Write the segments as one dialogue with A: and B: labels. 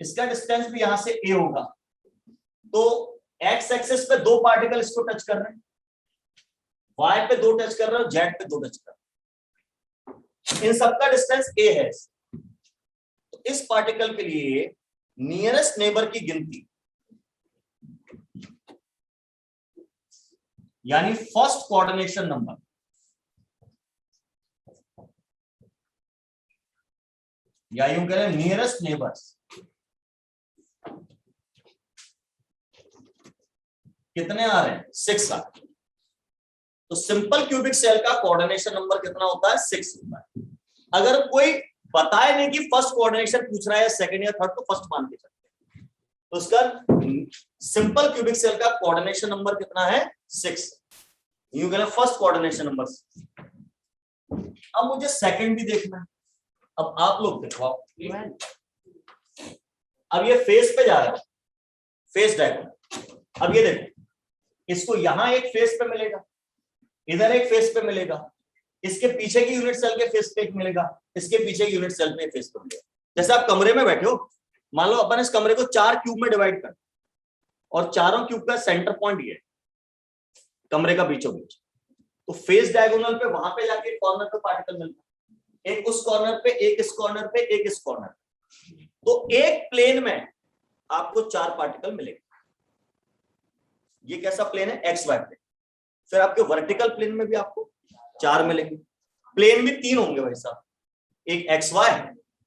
A: इसका डिस्टेंस भी यहां से ए होगा। तो एक्स एक्सिस पे दो पार्टिकल इसको टच कर रहे हैं, वाई पे दो टच कर रहे हो, जेड पे दो टच कर रहे हो, इन सबका डिस्टेंस ए है। तो इस पार्टिकल के लिए नियरेस्ट नेबर की गिनती यानी फर्स्ट कोऑर्डिनेशन नंबर, या यूं कह रहे हैं नियरेस्ट नेबर्स कितने आ रहे हैं, 6 आ रहे हैं। तो सिंपल क्यूबिक सेल का कोऑर्डिनेशन नंबर कितना होता है, 6 होता है। अगर कोई बताए नहीं कि फर्स्ट कोऑर्डिनेशन पूछ रहा है सेकंड या थर्ड, तो फर्स्ट मान के चलते हैं। तो उसका सिंपल क्यूबिक सेल का कोऑर्डिनेशन नंबर कितना है, 6। यूं कह रहे हैं फर्स्ट कोऑर्डिनेशन नंबर। अब मुझे सेकंड भी देखना है। अब आप लोग देखो, अब ये फेस पे जा रहा है, फेस डायग्राम। अब ये देखो, इसको यहां एक फेस पे मिलेगा, इधर एक फेस पे मिलेगा, इसके पीछे की यूनिट सेल के फेस पे एक मिलेगा, इसके पीछे की यूनिट सेल पे फेस पे मिलेगा। जैसे आप कमरे में बैठे हो, मान लो अपन इस कमरे को 4 क्यूब में डिवाइड कर, और चारों क्यूब का सेंटर पॉइंट ये कमरे का बीचों बीच। तो फेस डायगोनल पे वहां पे जाके कॉर्नर पे पार्टिकल मिलता है, एक उस कॉर्नर पे, एक इस कॉर्नर पे, एक इस कॉर्नर पे। तो एक प्लेन में आपको 4 पार्टिकल मिलेंगे। ये कैसा प्लेन है, एक्स वाई प्लेन। फिर आपके वर्टिकल प्लेन में भी आपको 4 मिलेंगे। प्लेन भी 3 होंगे भाई साहब, एक एक्स वाई,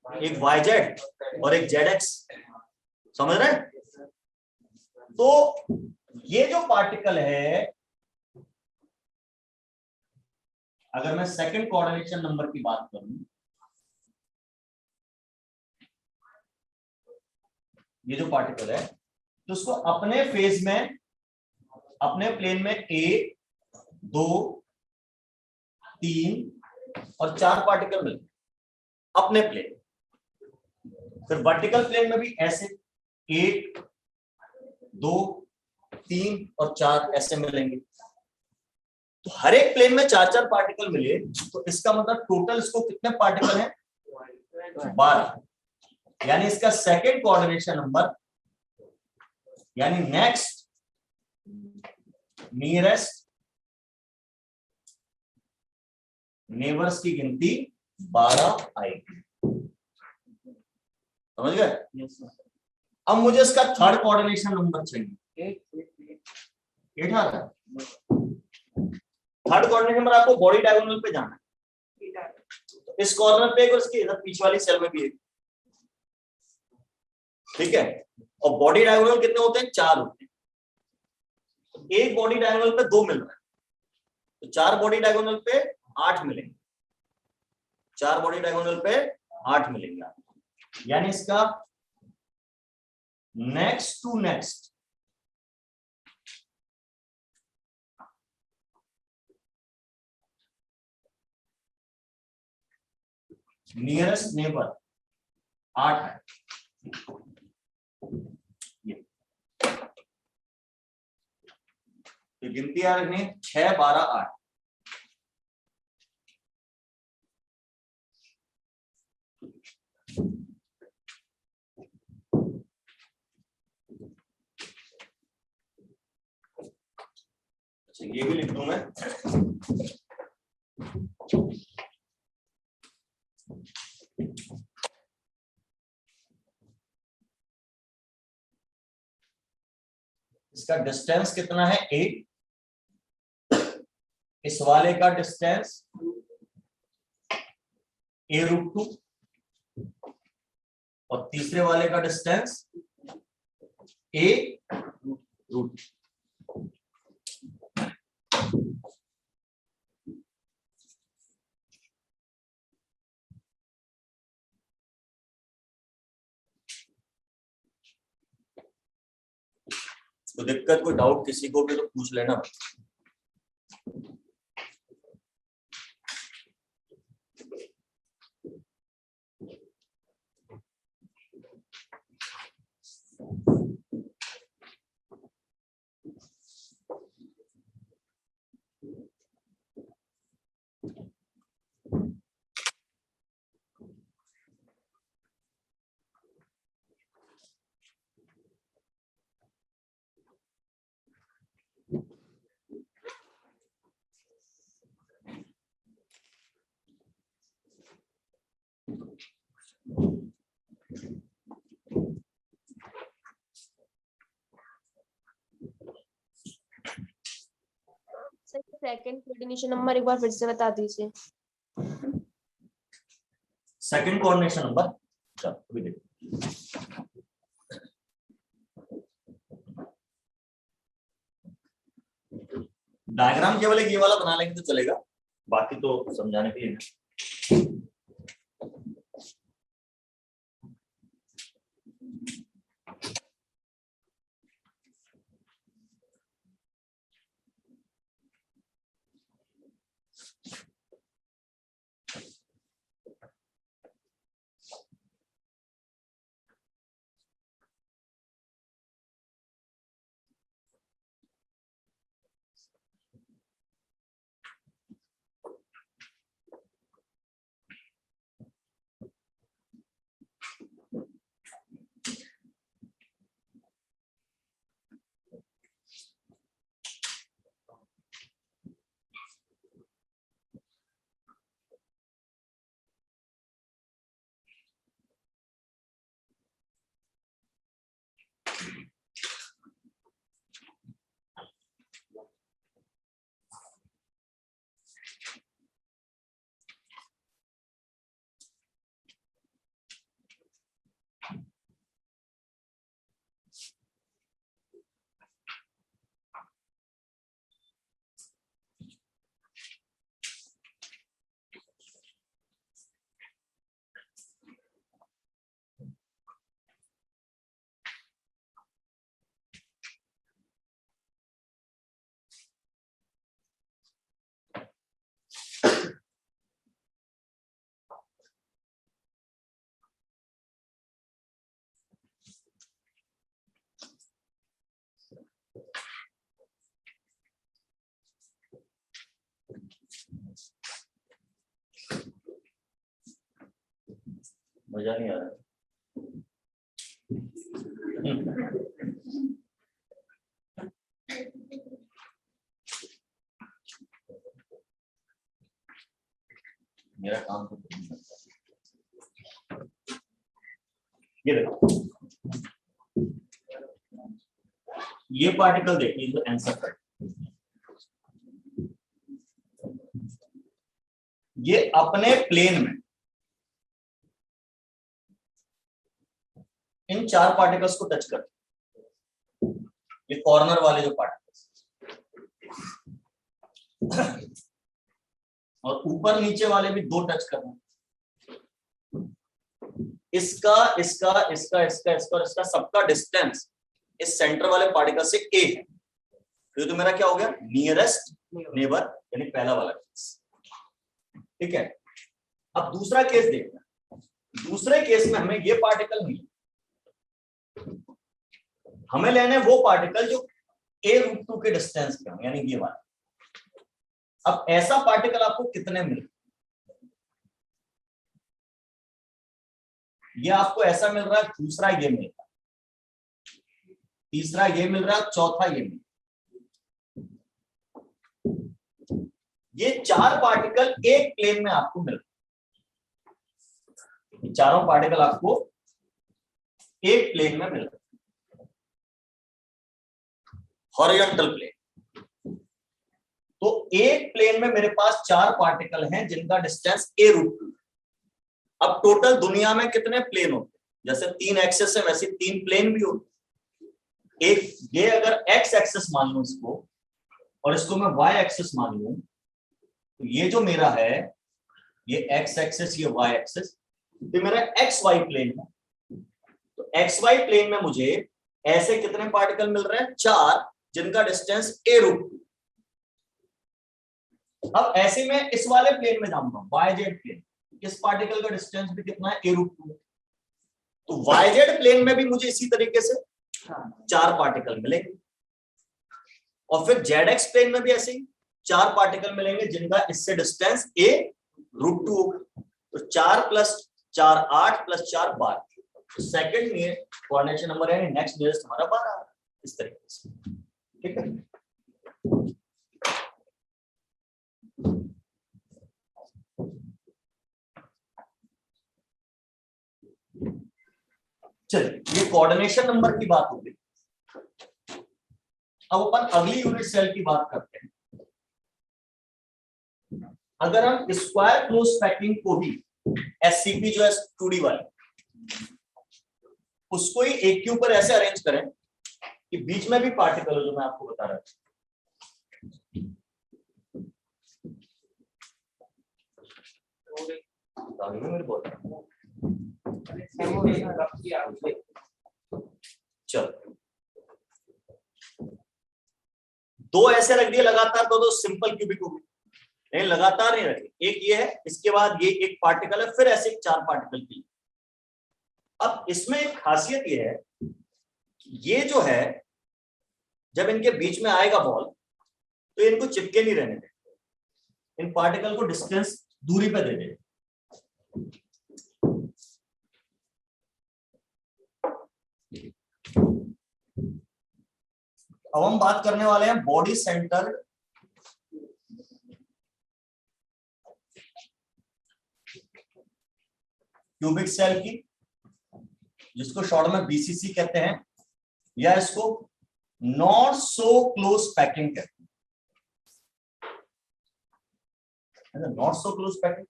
A: एक वाई जेड और एक जेड एक्स। समझ रहे हैं? तो ये जो पार्टिकल है, अगर मैं सेकंड कोऑर्डिनेशन नंबर की बात करूं, ये जो पार्टिकल है, तो उसको अपने फेज में, अपने प्लेन में 1, 2, 3 और 4 पार्टिकल मिलते अपने प्लेन। फिर वर्टिकल प्लेन में भी ऐसे 1, 2, 3 और 4 ऐसे मिलेंगे। तो हर एक प्लेन में 4-4 पार्टिकल मिले, तो इसका मतलब टोटल इसको कितने पार्टिकल हैं, 12। यानी इसका सेकंड कोऑर्डिनेशन नंबर, यानी नेक्स्ट नियरेस्ट नेबर्स की गिनती 12 आएगी। समझ गए? अब मुझे इसका थर्ड कोऑर्डिनेशन नंबर चाहिए। 8 आ रहा है। थर्ड कोऑर्डिनेशन नंबर आपको बॉडी डायगोनल पे जाना है। तो इस कॉर्नर पे एक और इसके इधर पीछे वाली सेल में भी एक। ठीक है? और बॉडी डायगोनल कितने होते हैं, 4 होते हैं। तो एक बॉडी डायगोनल पे 2 मिल रहा है, तो 4 बॉडी डायगोनल पे 8 मिलेंगे। 4 बॉडी डायगोनल पे 8 मिलेंगे। यानी इसका next to next nearest neighbour 8 है। तो गिनती आ रही है 6, 12, 8। अच्छा, ये भी लिख दूं मैं। इसका डिस्टेंस कितना है, 8। इस वाले का डिस्टेंस a√2 और तीसरे वाले का डिस्टेंस a√2। तो दिक्कत, कोई डाउट किसी को भी तो पूछ लेना।
B: सेकंड कोऑर्डिनेशन नंबर एक बार फिर से बता दीजिए।
A: सेकंड कोऑर्डिनेशन नंबर, चलो अभी देखो। डायग्राम केवल एक ये वाला बना लेंगे तो चलेगा, बाकी तो समझाने के लिए। मजा नहीं आ रहा। मेरा काम तो ये देखो, ये पार्टिकल देखिए जो आंसर कर, ये अपने प्लेन में इन चार पार्टिकल्स को टच करते, ये कॉर्नर वाले जो पार्टिकल्स और ऊपर नीचे वाले भी दो टच करना, इसका इसका इसका इसका इसका और इसका सबका डिस्टेंस इस सेंटर वाले पार्टिकल से ए है, तो मेरा क्या हो गया, नियरेस्ट नेबर, यानी पहला वाला केस। ठीक है, अब दूसरा केस देखना। दूसरे केस में हमें ये पार्टिकल मिले, हमें लेने वो पार्टिकल जो a√2 के डिस्टेंस पे हो, यानी ये वाला। अब ऐसा पार्टिकल आपको कितने मिले, ये आपको ऐसा मिल रहा है, दूसरा ये मिल रहा है, तीसरा ये मिल रहा है, चौथा ये मिल रहा है। ये चार पार्टिकल एक प्लेन में आपको मिल रहे हैं, चारों पार्टिकल आपको एक प्लेन में मिल रहे हैं, हॉरिजॉन्टल प्लेन। तो एक प्लेन में मेरे पास चार पार्टिकल हैं जिनका डिस्टेंस a√2। अब टोटल दुनिया में कितने प्लेन होते हैं, जैसे 3 एक्सेस है वैसे 3 प्लेन भी होते। एक ये अगर x एक्सेस मान लूं इसको, और इसको मैं y एक्सेस मान लूं, तो ये जो मेरा है ये x एक्सेस, ये y एक्सेस, तो मेरा xy प्लेन है। तो xy प्लेन में मुझे ऐसे कितने पार्टिकल मिल रहे हैं, 4, जिनका डिस्टेंस a√2। अब ऐसे में इस वाले प्लेन में जाऊंगा, yz प्लेन, इस पार्टिकल का डिस्टेंस भी कितना है, a√2। तो yz प्लेन में भी मुझे इसी तरीके से 4 पार्टिकल मिलेंगे, और फिर zx प्लेन में भी ऐसे ही 4 पार्टिकल मिलेंगे जिनका इससे डिस्टेंस a√2 होगा। तो 4 + 4 8 + 4 12। तो सेकंड कोऑर्डिनेशन नंबर है, नेक्स्ट नियरेस्ट हमारा 12, इस तरीके से। ठीक है, चलिए ये कोऑर्डिनेशन नंबर की बात हो गई। अब अपन अगली यूनिट सेल की बात करते हैं। अगर हम स्क्वायर क्लोज पैकिंग को भी SCP जो है 2D वाली, उसको ही एक के ऊपर ऐसे अरेंज करें कि बीच में भी पार्टिकल हो, जो मैं आपको बता रहा था। चलो, दो ऐसे रख दिए लगातार, तो सिंपल क्यूबिक हो गई। नहीं, लगातार नहीं रखे, एक ये है, इसके बाद ये एक पार्टिकल है, फिर ऐसे 4 पार्टिकल की। अब इसमें एक खासियत ये है, ये जो है जब इनके बीच में आएगा बॉल, तो इनको चिपके नहीं रहने दे, इन पार्टिकल को डिस्टेंस दूरी पे दे दे। अब हम बात करने वाले हैं बॉडी सेंटर क्यूबिक सेल की, जिसको शॉर्ट में BCC कहते हैं, या इसको नॉट सो क्लोज पैकिंग कहते हैं। नॉट सो क्लोज पैकिंग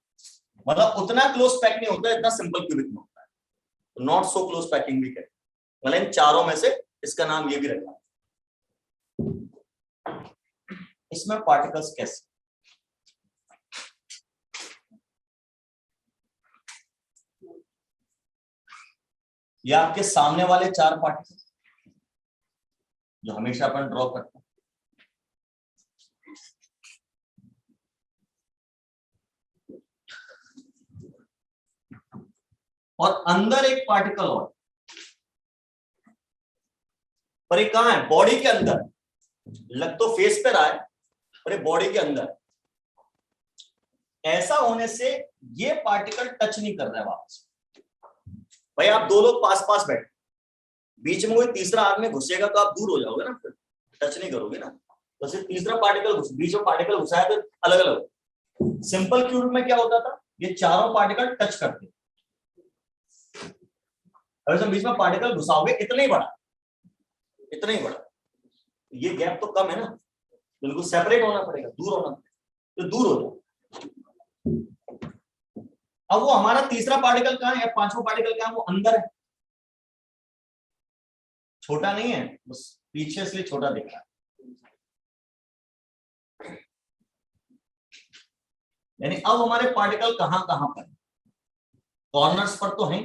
A: मतलब उतना क्लोज पैक नहीं होता, इतना सिंपल क्यूबिक में होता है, तो नॉट सो क्लोज पैकिंग भी कहते हैं। मतलब इन चारों में से इसका नाम ये भी रखा। इसमें पार्टिकल्स कैसे, ये आपके सामने वाले 4 पार्टिकल जो हमेशा अपन ड्रॉ करते हैं, और अंदर एक पार्टिकल और ये कहां है, बॉडी के अंदर। लग तो फेस पे रहा है, पर ये बॉडी के अंदर। ऐसा होने से ये पार्टिकल टच नहीं कर रहा है वापस। भाई आप 2 लोग पास पास बैठे, बीच में कोई तीसरा आदमी घुसेगा तो आप दूर हो जाओगे ना, फिर टच नहीं करोगे ना। तो सिर्फ तीसरा पार्टिकल बीच में पार्टिकल घुसाया तो अलग अलग। सिंपल क्यूब में क्या होता था, ये चारों पार्टिकल टच करते। अगर बीच में पार्टिकल घुसाओगे इतना ही बड़ा, इतना ही बड़ा, ये गैप तो कम है ना, बिल्कुल सेपरेट होना पड़ेगा, दूर होना पड़ेगा, तो दूर हो जाओ। अब वो हमारा तीसरा पार्टिकल कहां है, 5वां पार्टिकल कहां है, वो अंदर है, छोटा नहीं है, बस पीछे से छोटा दिख रहा है। यानी अब हमारे पार्टिकल कहां कहां पर, कॉर्नर्स पर तो हैं,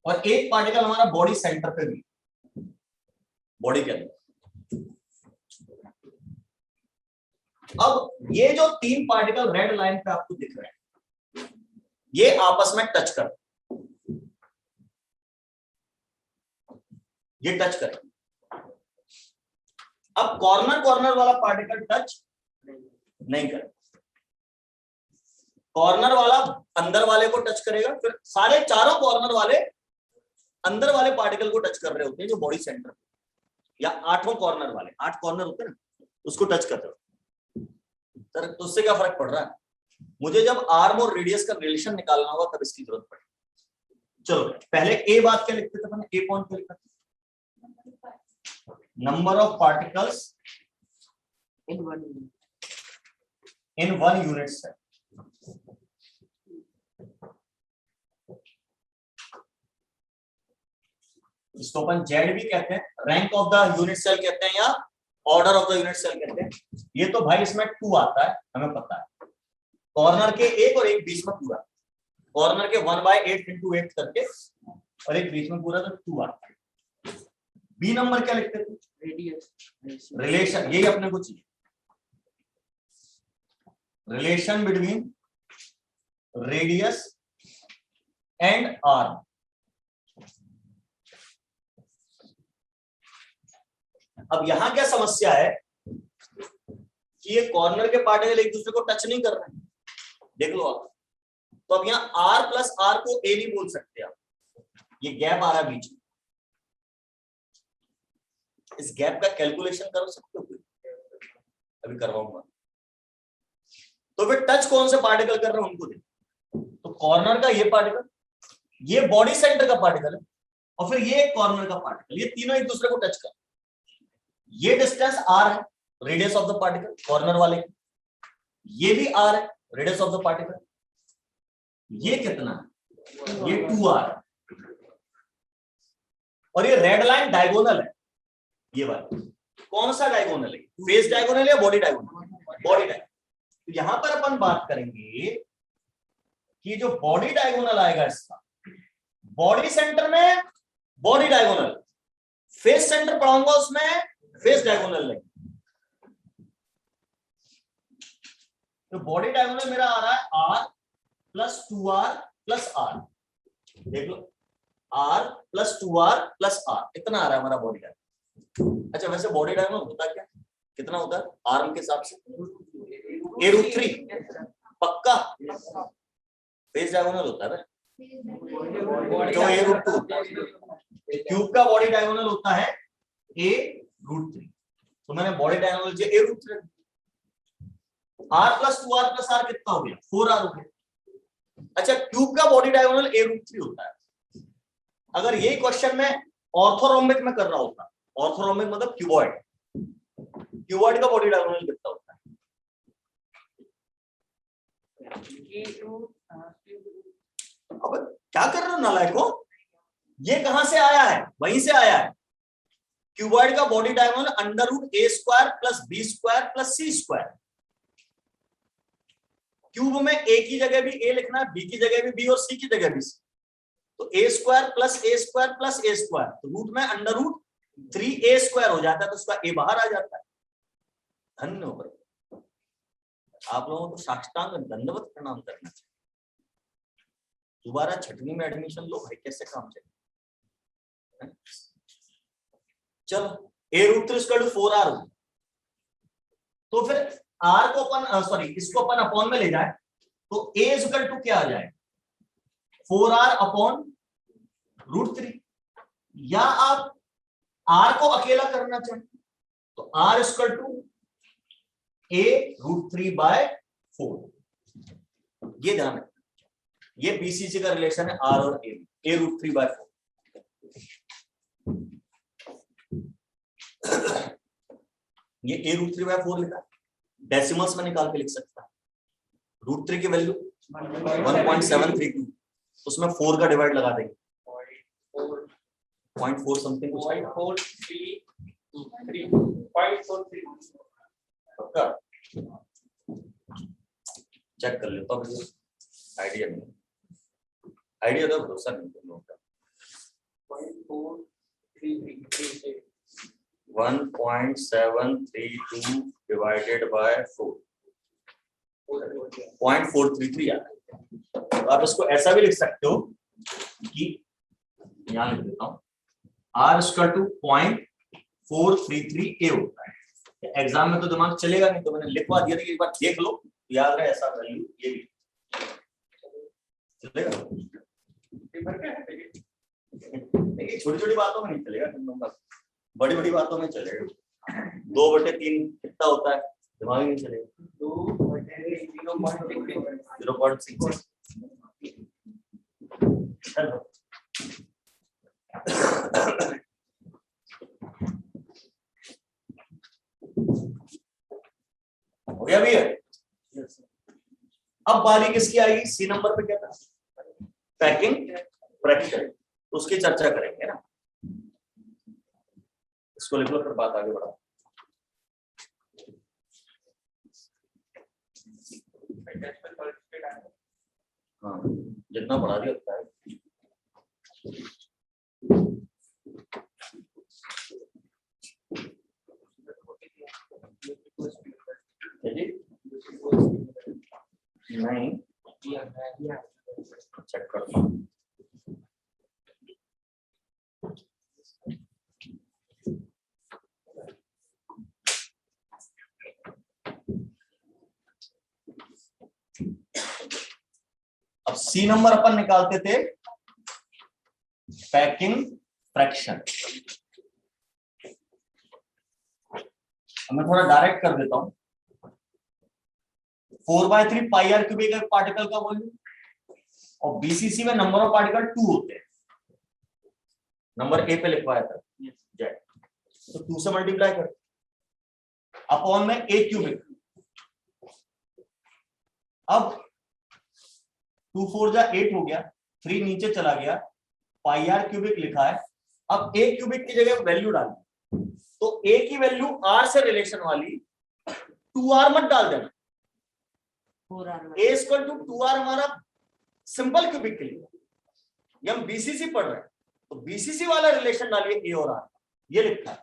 A: और एक पार्टिकल हमारा बॉडी सेंटर पे भी, बॉडी के अंदर। अब ये जो 3 पार्टिकल रेड लाइन पे आपको दिख रहे हैं, ये आपस में टच कर, ये टच कर। अब कॉर्नर कॉर्नर वाला पार्टिकल टच नहीं कर, कॉर्नर वाला अंदर वाले को टच करेगा, फिर सारे चारों कॉर्नर वाले अंदर वाले पार्टिकल को टच कर रहे होते हैं, जो बॉडी सेंटर, या 8वां कॉर्नर वाले, 8 कॉर्नर होते हैं ना, उसको टच करते हो। सर तो उससे क्या फर्क पड़ रहा है, मुझे जब आर्म और रेडियस का रिलेशन निकालना होगा तब इसकी जरूरत पड़ेगी। चलो पहले ए बात क्या लिखते थे, ए पॉइंट क्या लिखा था, number of particles in one unit cell. इसको अपन जेड भी कहते हैं, rank of the unit cell कहते हैं, या order of the unit cell कहते हैं। ये तो भाई इसमें 2 आता है, हमें पता है, कॉर्नर के एक और एक बीच में पूरा, कॉर्नर के 1/8 × 8 करके, और एक बीच में पूरा, तो 2 आता है। बी नंबर क्या लिखते थे, रेडियस रिलेशन, यही अपने को चाहिए, relation between radius and arm. अब यहां क्या समस्या है कि ये कॉर्नर के पार्टिकल एक दूसरे को टच नहीं कर रहे हैं, देख लो आप। तो अब यहाँ R + R को A नहीं बोल सकते आप, ये गैप आ रहा है बीच में, इस गैप का कैलकुलेशन कर सकते हो, अभी करवाऊंगा। तो फिर टच कौन से पार्टिकल कर रहे हैं उनको देखो, तो कॉर्नर का ये पार्टिकल, ये बॉडी सेंटर का पार्टिकल है, और फिर ये कॉर्नर का पार्टिकल, ये तीनों एक दूसरे को टच कर। ये डिस्टेंस r है, radius of the particle corner वाले, ये भी r है, रेडियस ऑफ द पार्टिकल। ये कितना है? ये 2r, और ये रेड लाइन डायगोनल है। ये वाला कौन सा डायगोनल है? फेस डायगोनल या बॉडी डायगोनल? Body diagonal. तो यहां पर अपन बात करेंगे कि जो बॉडी डायगोनल आएगा इसका, बॉडी सेंटर में बॉडी डायगोनल, फेस सेंटर पढ़ाऊंगा उसमें फेस डायगोनल लेंगे। तो बॉडी डायगोनल मेरा आ रहा है r plus 2r plus r, देख लो r plus 2r plus r, इतना आ रहा है हमारा बॉडी डायगोनल। अच्छा वैसे बॉडी डायगोनल होता क्या, कितना होता है आर्म के हिसाब से? a√3 पक्का। फेस डायगोनल होता है जो a√2, क्यूब का बॉडी डायगोनल होता है a√3, तो मैंने बॉडी डायगोनल जो a√3, r plus 2r plus r कितना हो गया? 4r हो गया। अच्छा क्यूब का बॉडी डायगोनल a√3 होता है। अगर ये क्वेश्चन में ऑर्थोरोम्बिक में कर रहा होता, ऑर्थोरोम्बिक मतलब क्यूबॉइड, क्यूबॉइड का बॉडी डायगोनल कितना होता है? अब क्या कर रहे हो नालायको, ये कहां से आया है? वहीं से आया है। क्यूबॉइड का body diagonal √a² plus b² plus c²। Cube में a की जगह भी a लिखना है, b की जगह भी b और c की जगह भी c, तो a² plus a² plus a², तो रूट में √3a² हो जाता है, तो उसका a बाहर आ जाता है। धन्यवाद। आप लोगों को साष्टांग दंडवत प्रणाम करना चाहिए। दोबारा छठवीं में एडमिशन लो भाई, कैसे काम चलेगा? चलो a√3 = 4r हो, तो फिर r को अपन सॉरी इसको अपन अपॉन में ले जाए तो a = क्या आ जाए? 4r upon √3। या आप r को अकेला करना चाहें तो r = a√3/4। ये ध्यान रखना, ये बीसीसी का रिलेशन है r और a√3/4। ये a√3/4 लिखा, डेसिमल्स में निकाल के लिख सकता है। √3 की वैल्यू 1.732, उसमें 4 का डिवाइड लगा देंगे, 0.4 समथिंग कुछ आएगा। पक्का चेक कर लेता हूँ, आइडिया नहीं, आइडिया तो भरोसा नहीं तुम लोगों का। 1.732 डिवाइडेड बाय 4, 0.433 आता है। तो आप इसको ऐसा भी लिख सकते हो कि यहाँ लिख देता हूँ, r = 0.433a होता है। एग्जाम में तो दिमाग चलेगा नहीं, तो मैंने लिखवा दिया था कि एक बार देख लो तो याद रहे, ऐसा वैल्यू ये भी चलेगा। छोटी छोटी बातों में नहीं चलेगा, बड़ी बड़ी बातों में चलेगा। 2/3 कितना होता है दिमाग नहीं चलेगा। 0.66। हो गया भैया? अब बारी किसकी आएगी? सी नंबर पे क्या था? पैकिंग फ्रैक्शन, तो उसकी चर्चा करेंगे ना। इसको लिख लो, फिर बात आगे बढ़ाओ। हाँ जितना बढ़ा दिया उतना है। नहीं चेक करता हूँ। अब सी नंबर अपन निकालते थे पैकिंग फ्रैक्शन। मैं थोड़ा डायरेक्ट कर देता हूं। 4/3 πr³ एक पार्टिकल का वॉल्यूम, और बीसीसी में नंबर ऑफ पार्टिकल 2 होते हैं। नंबर ए पे लिखवाया था जेड, तो 2 से मल्टीप्लाई कर, अपॉन में ए क्यूबिक। अब 2 4 जा 8 हो गया, 3 नीचे चला गया, पाई आर क्यूबिक लिखा है। अब ए क्यूबिक की जगह वैल्यू डाली, तो ए की वैल्यू आर से रिलेशन वाली 2r मत डाल देना, ए इक्वल टू 2r हमारा सिंपल क्यूबिक के लिए, ये हम बीसीसी पढ़ रहे हैं, तो बीसीसी वाला रिलेशन डालिए ए और आर, ये लिखा है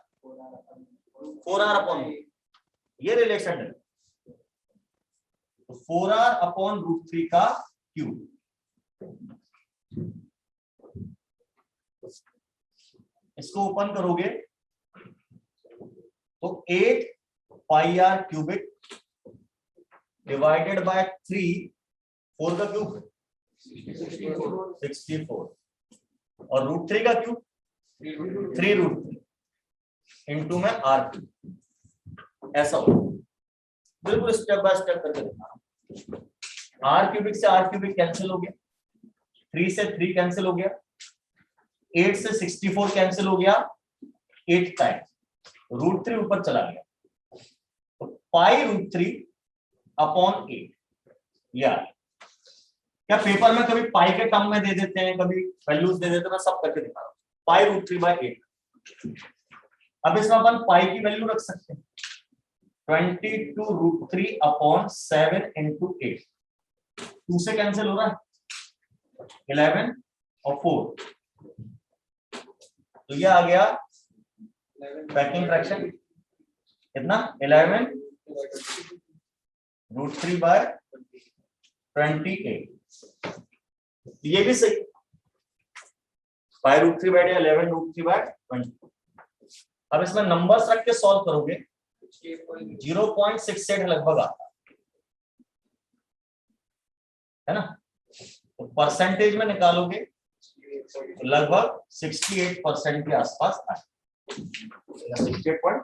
A: 4r अपॉन, ये रिलेशन है, तो 4r अपॉन √3 का क्यूब। इसको ओपन करोगे तो 8 पाई आर क्यूबिक डिवाइडेड बाय 3, 4 का क्यूब 64 और √3 का क्यूब 3√3 इंटू में आर क्यूब। ऐसा हो, बिल्कुल स्टेप बाय स्टेप करके दिखा। आर क्यूबिक से आर क्यूबिक कैंसिल हो गया, 3 से 3 कैंसिल हो गया, 8 से 64 कैंसिल हो गया 8 टाइम्स, √3 ऊपर चला गया, तो पाई √3 अपॉन 8। यार क्या पेपर में कभी पाई के टर्म में दे देते हैं, कभी वैल्यूज दे देते हैं, मैं सब करके दिखा रहा हूं। पाई √3/8। अब इसमें अपन पाई की वैल्यू रख सकते हैं 22√3 अपॉन 7 इंटू 8, 2 से कैंसिल हो रहा है 11 और 4, तो ये आ गया पैकिंग फ्रैक्शन कितना 11 √3/28। ये भी सही, पाई √3/8 11 √3/20। अब इसमें नंबर्स रख के सॉल्व करोगे 0.68 लगभग आता है ना, तो परसेंटेज में निकालोगे तो लगभग 68% के आसपास आए। 68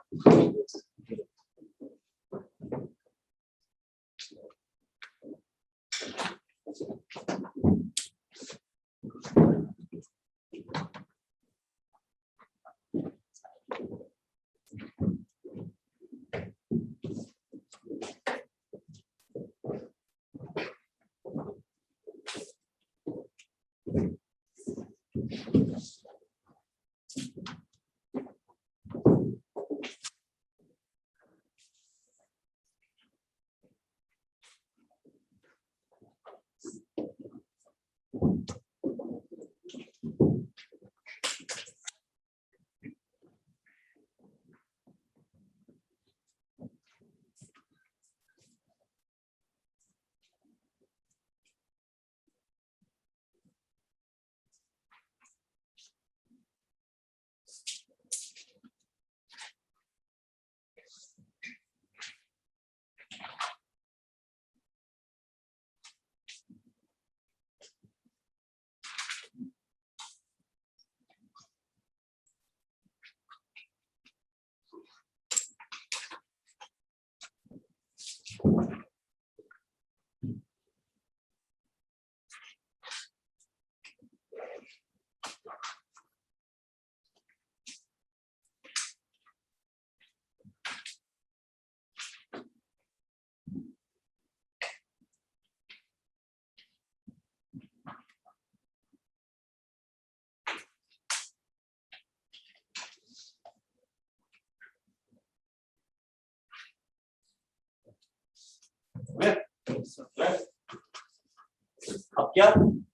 A: अब क्या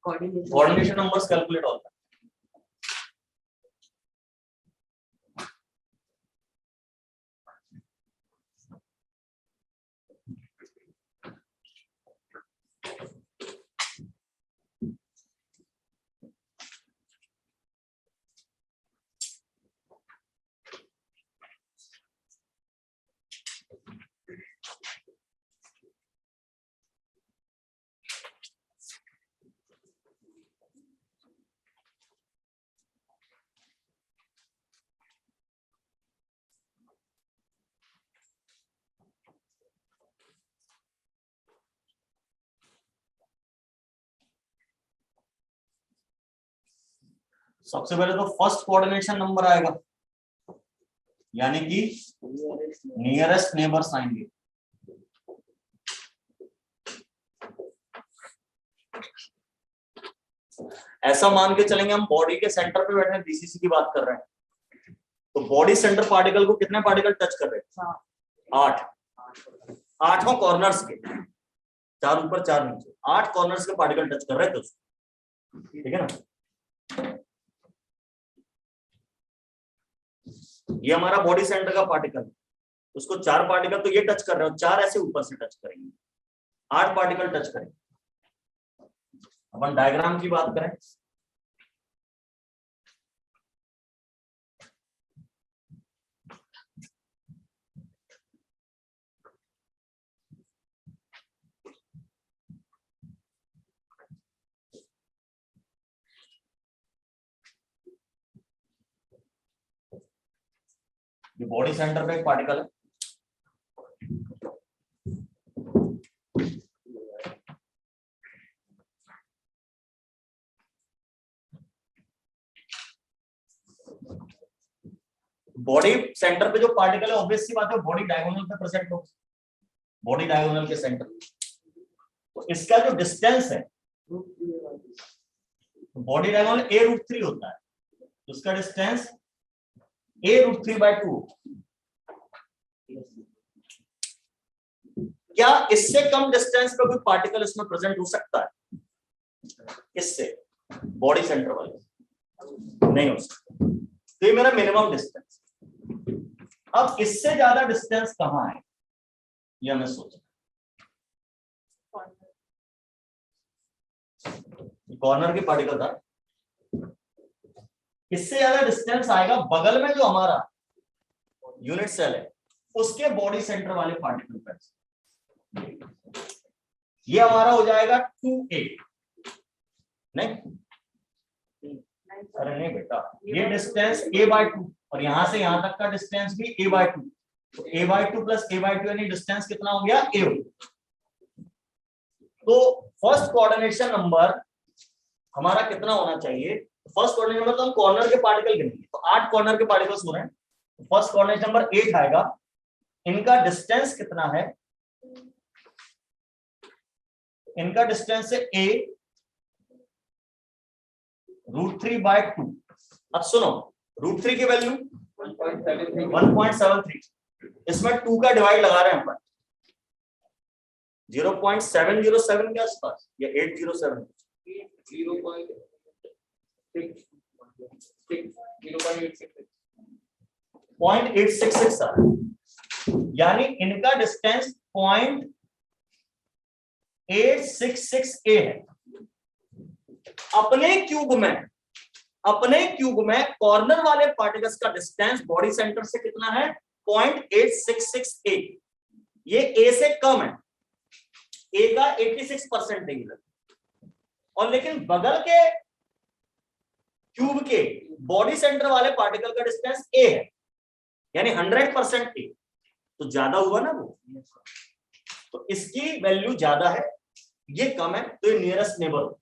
A: कोऑर्डिनेशन नंबर्स कैलकुलेट होता है। सबसे पहले तो फर्स्ट कोऑर्डिनेशन नंबर आएगा, यानी कि नियरेस्ट नेबर्स आएंगे। ऐसा मान के चलेंगे हम बॉडी के सेंटर पे बैठे बीसीसी की बात कर रहे हैं, तो बॉडी सेंटर पार्टिकल को कितने पार्टिकल टच कर रहे हैं? 8। 8 कॉर्नर्स के, 4 ऊपर 4 नीचे, 8 कॉर्नर्स के पार्टिकल टच कर रहे थे उसको, ठीक है ना। ये हमारा बॉडी सेंटर का पार्टिकल, उसको 4 पार्टिकल तो ये टच कर रहे हो, 4 ऐसे ऊपर से टच करेंगे, 8 पार्टिकल टच करेंगे। अपन डायग्राम की बात करें, ये बॉडी सेंटर पे एक पार्टिकल है, बॉडी सेंटर पे जो पार्टिकल है ऑब्वियस सी बात है बॉडी डायगोनल पे प्रेजेंट हो, बॉडी डायगोनल के सेंटर, तो इसका जो डिस्टेंस है बॉडी डायगोनल a√3 होता है, तो उसका डिस्टेंस a√3/2। क्या इससे कम डिस्टेंस पे कोई पार्टिकल इसमें प्रेजेंट हो सकता है? इससे बॉडी सेंटर वाले नहीं हो सकता, तो ये मेरा मिनिमम डिस्टेंस। अब इससे ज्यादा डिस्टेंस कहां है यह मैं सोच, कॉर्नर के पार्टिकल था, इससे ज्यादा डिस्टेंस आएगा बगल में जो हमारा यूनिट सेल है उसके बॉडी सेंटर वाले पार्टिकल पर, ये हमारा हो जाएगा 2a। नहीं, अरे नहीं बेटा, ये डिस्टेंस a/2 और यहां से यहां तक का डिस्टेंस भी a/2, तो a/2 प्लस a/2 यानी डिस्टेंस कितना हो गया? a। तो फर्स्ट कोऑर्डिनेशन नंबर हमारा कितना होना चाहिए? फर्स्ट कोऑर्डिनेशन नंबर तो हम कॉर्नर के पार्टिकल गिनेंगे, तो 8 कॉर्नर के पार्टिकल्स हो रहे हैं, फर्स्ट कोऑर्डिनेशन नंबर 8 आएगा। इनका डिस्टेंस कितना है? इनका डिस्टेंस है a √3/2। अब सुनो, √3 की वैल्यू 1.73, इसमें 2 का डिवाइड लगा रहे हैं अपन 0.707 के आसपास या 807 0.866 आ रहा है, यानी इनका डिस्टेंस 0.866a है। अपने क्यूब में कॉर्नर वाले पार्टिकल्स का डिस्टेंस बॉडी सेंटर से कितना है? 0.866a। ये a से कम है, a का 86% है इधर, और लेकिन बगल के क्यूब के बॉडी सेंटर वाले पार्टिकल का डिस्टेंस a है, यानी 100% a, तो ज्यादा हुआ ना वो, तो इसकी वैल्यू ज्यादा है, ये कम है, तो ये नियरेस्ट नेबर।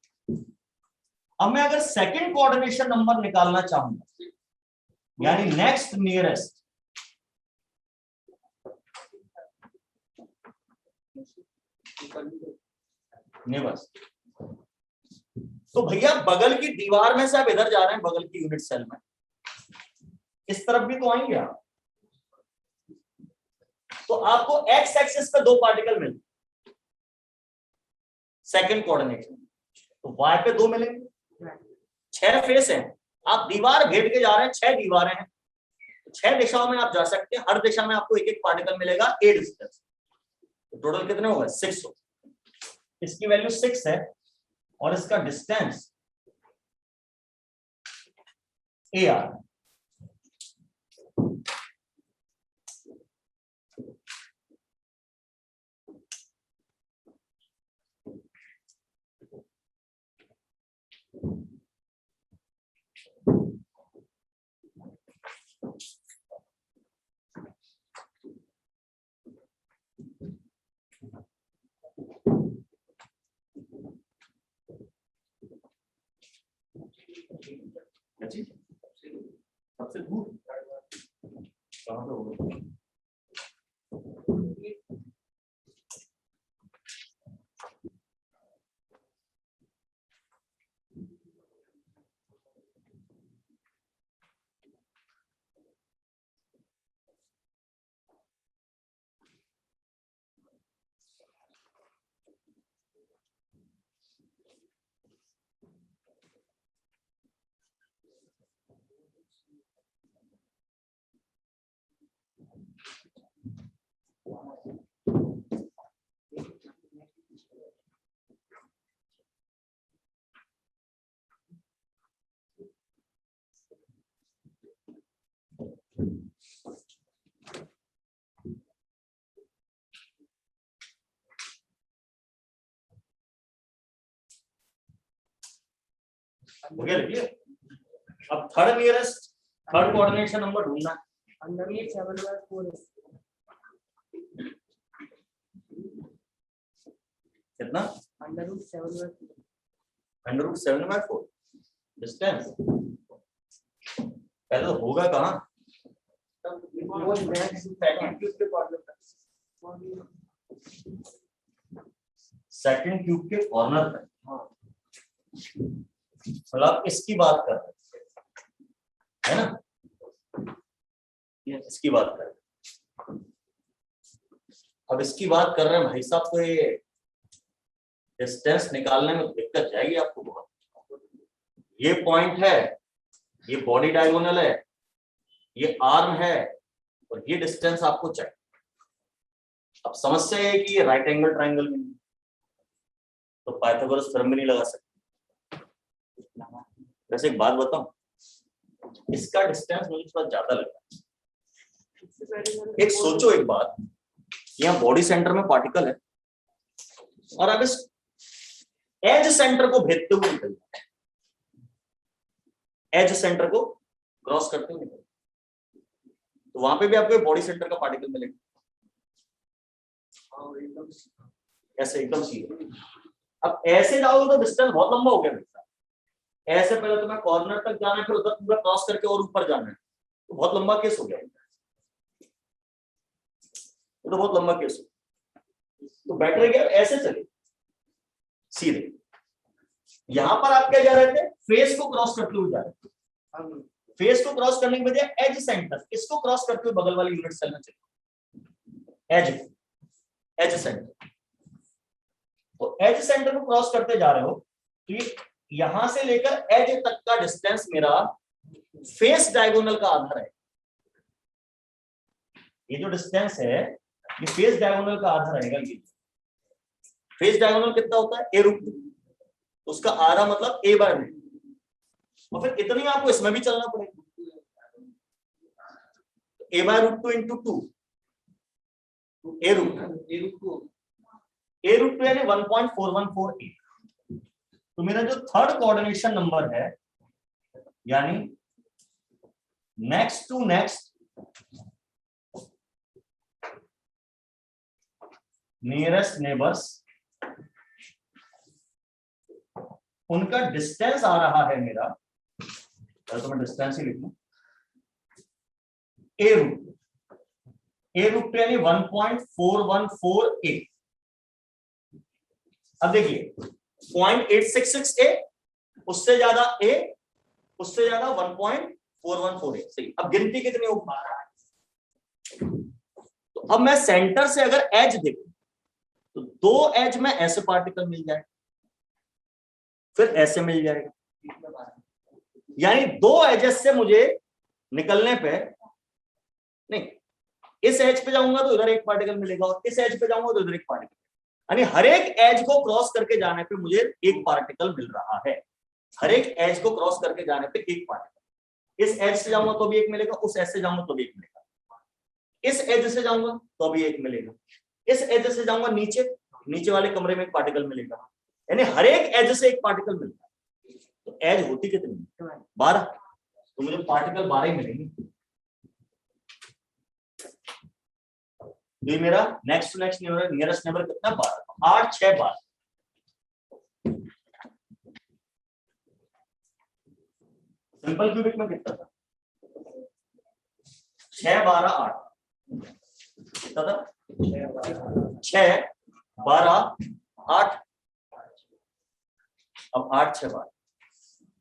A: अब मैं अगर सेकंड कोऑर्डिनेशन नंबर निकालना चाहूंगा, यानी नेक्स्ट नियरेस्ट, नेबर्स, तो भैया बगल की दीवार में से आप इधर जा रहे हैं, बगल की यूनिट सेल में, इस तरफ भी तो आएंगे आप, तो आपको एक्स एक्सिस पे 2 पार्टिकल मिले सेकंड कोऑर्डिनेशन, तो वाई पे 2 मिलेंगे, 6 फेस हैं, आप दीवार घेर के जा रहे हैं, 6 दीवारें हैं, 6 दिशाओं में आप जा सकते हैं, हर दिशा में आपको एक एक पार्टिकल मिलेगा a डिस्टेंस, तो टोटल कितने हो गए? 6 हो। इसकी वैल्यू 6 है और इसका डिस्टेंस a आ रहा है। हो गया, लिख लिया। अब third nearest, third coordination number ढूंढना है।
B: अंडररूट 7/4
A: कितना?
B: अंडररूट 7/4
A: अंडररूट 7/4 डिस्टेंस पहले तो होगा कहाँ?
B: वो नेक्स्ट
A: सेकंड क्यूब के कॉर्नर पर, सेकंड क्यूब के कॉर्नर पर। मतलब इसकी बात कर रहे हैं, है ना? इसकी बात कर रहे हैं। अब इसकी बात कर रहे हैं भाई साहब, तो ये डिस्टेंस निकालने में दिक्कत जाएगी आपको बहुत। ये पॉइंट है, ये बॉडी डायगोनल है, ये आर्म है, और ये डिस्टेंस आपको चाहिए। अब समस्या ये है कि ये राइट एंगल ट्रायंगल में, तो पाइथागोरस थ्योरम भी नहीं लगा सकते। वैसे एक बात बताऊं, इसका डिस्टेंस मुझे थोड़ा ज्यादा लगा। एक सोचो एक बात, यहाँ बॉडी सेंटर में पार्टिकल है और अब इस एज सेंटर को भेदते हुए निकल जाए, एज सेंटर को क्रॉस करते हुए निकल, तो वहां पे भी आपको बॉडी सेंटर का पार्टिकल मिलेगा। ऐसे एकदम सीधे। अब ऐसे जाओगे तो डिस्टेंस बहुत लंबा हो गया मेरे साथ। ऐसे पहले तो मैं कॉर्नर तक जाना है, फिर उधर पूरा क्रॉस करके और ऊपर जाना है, तो बहुत लंबा केस हो गया। तो बहुत लंबा केस हो, तो बेटर है कि ऐसे चले सीधे। यहां पर आप क्या जा रहे थे? फेस को क्रॉस करते हुए जा रहे थे। फेस को क्रॉस करने के बजाय एज सेंटर, इसको क्रॉस करते हुए बगल वाली यूनिट सेल में चले। एज सेंटर, तो एज सेंटर को क्रॉस करते जा रहे हो, तो ये यहां से लेकर एज तक का डिस्टेंस मेरा फेस डायगोनल का आधा है। ये जो डिस्टेंस है ये फेस डायगोनल का आधा रहेगा। ये फेस डायगोनल कितना होता है? a√2, उसका आधा मतलब a/2, और फिर इतनी आपको इसमें भी चलना पड़ेगा। a/√2 into 2, a√2 यानी 1.414 तो मेरा जो थर्ड कोऑर्डिनेशन नंबर है, यानी next to next nearest neighbours, उनका डिस्टेंस आ रहा है मेरा, तो मैं डिस्टेंस ही लिख लूं, a√2 यानी 1.414a। अब देखिए 0.866a, उससे ज्यादा a, उससे ज्यादा 1.414a। सही। अब गिनती कितनी होगी? तो अब मैं सेंटर से अगर एज देखूं तो दो एज में ऐसे पार्टिकल मिल जाए, फिर ऐसे मिल जाएगा, यानी दो एजेस से मुझे निकलने पे, नहीं इस एज पे जाऊंगा तो इधर एक पार्टिकल मिलेगा, और इस एज पे जाऊंगा तो इधर एक पार्टिकल, यानी हर एक एज को क्रॉस करके जाने पे मुझे एक पार्टिकल मिल रहा है। हर एक एज को क्रॉस करके जाने पे एक पार्टिकल। इस एज से जाऊंगा तो भी एक मिलेगा, उस एज से जाऊंगा तो भी एक मिलेगा, इस एज से जाऊंगा तो भी एक मिलेगा, इस एज से जाऊंगा नीचे वाले कमरे में एक पार्टिकल मिलेगा, यानी हर एक एज से एक पार्टिकल मिलता है। तो एज होती कितनी? 12, तो मुझे पार्टिकल 12 ही मिलेंगे। ये मेरा next to next nearest neighbour कितना? 12। 8 6 12। सिंपल क्यूबिक में कितना था? 6 12 8 कितना था? 6 12 8। अब 8 6 12,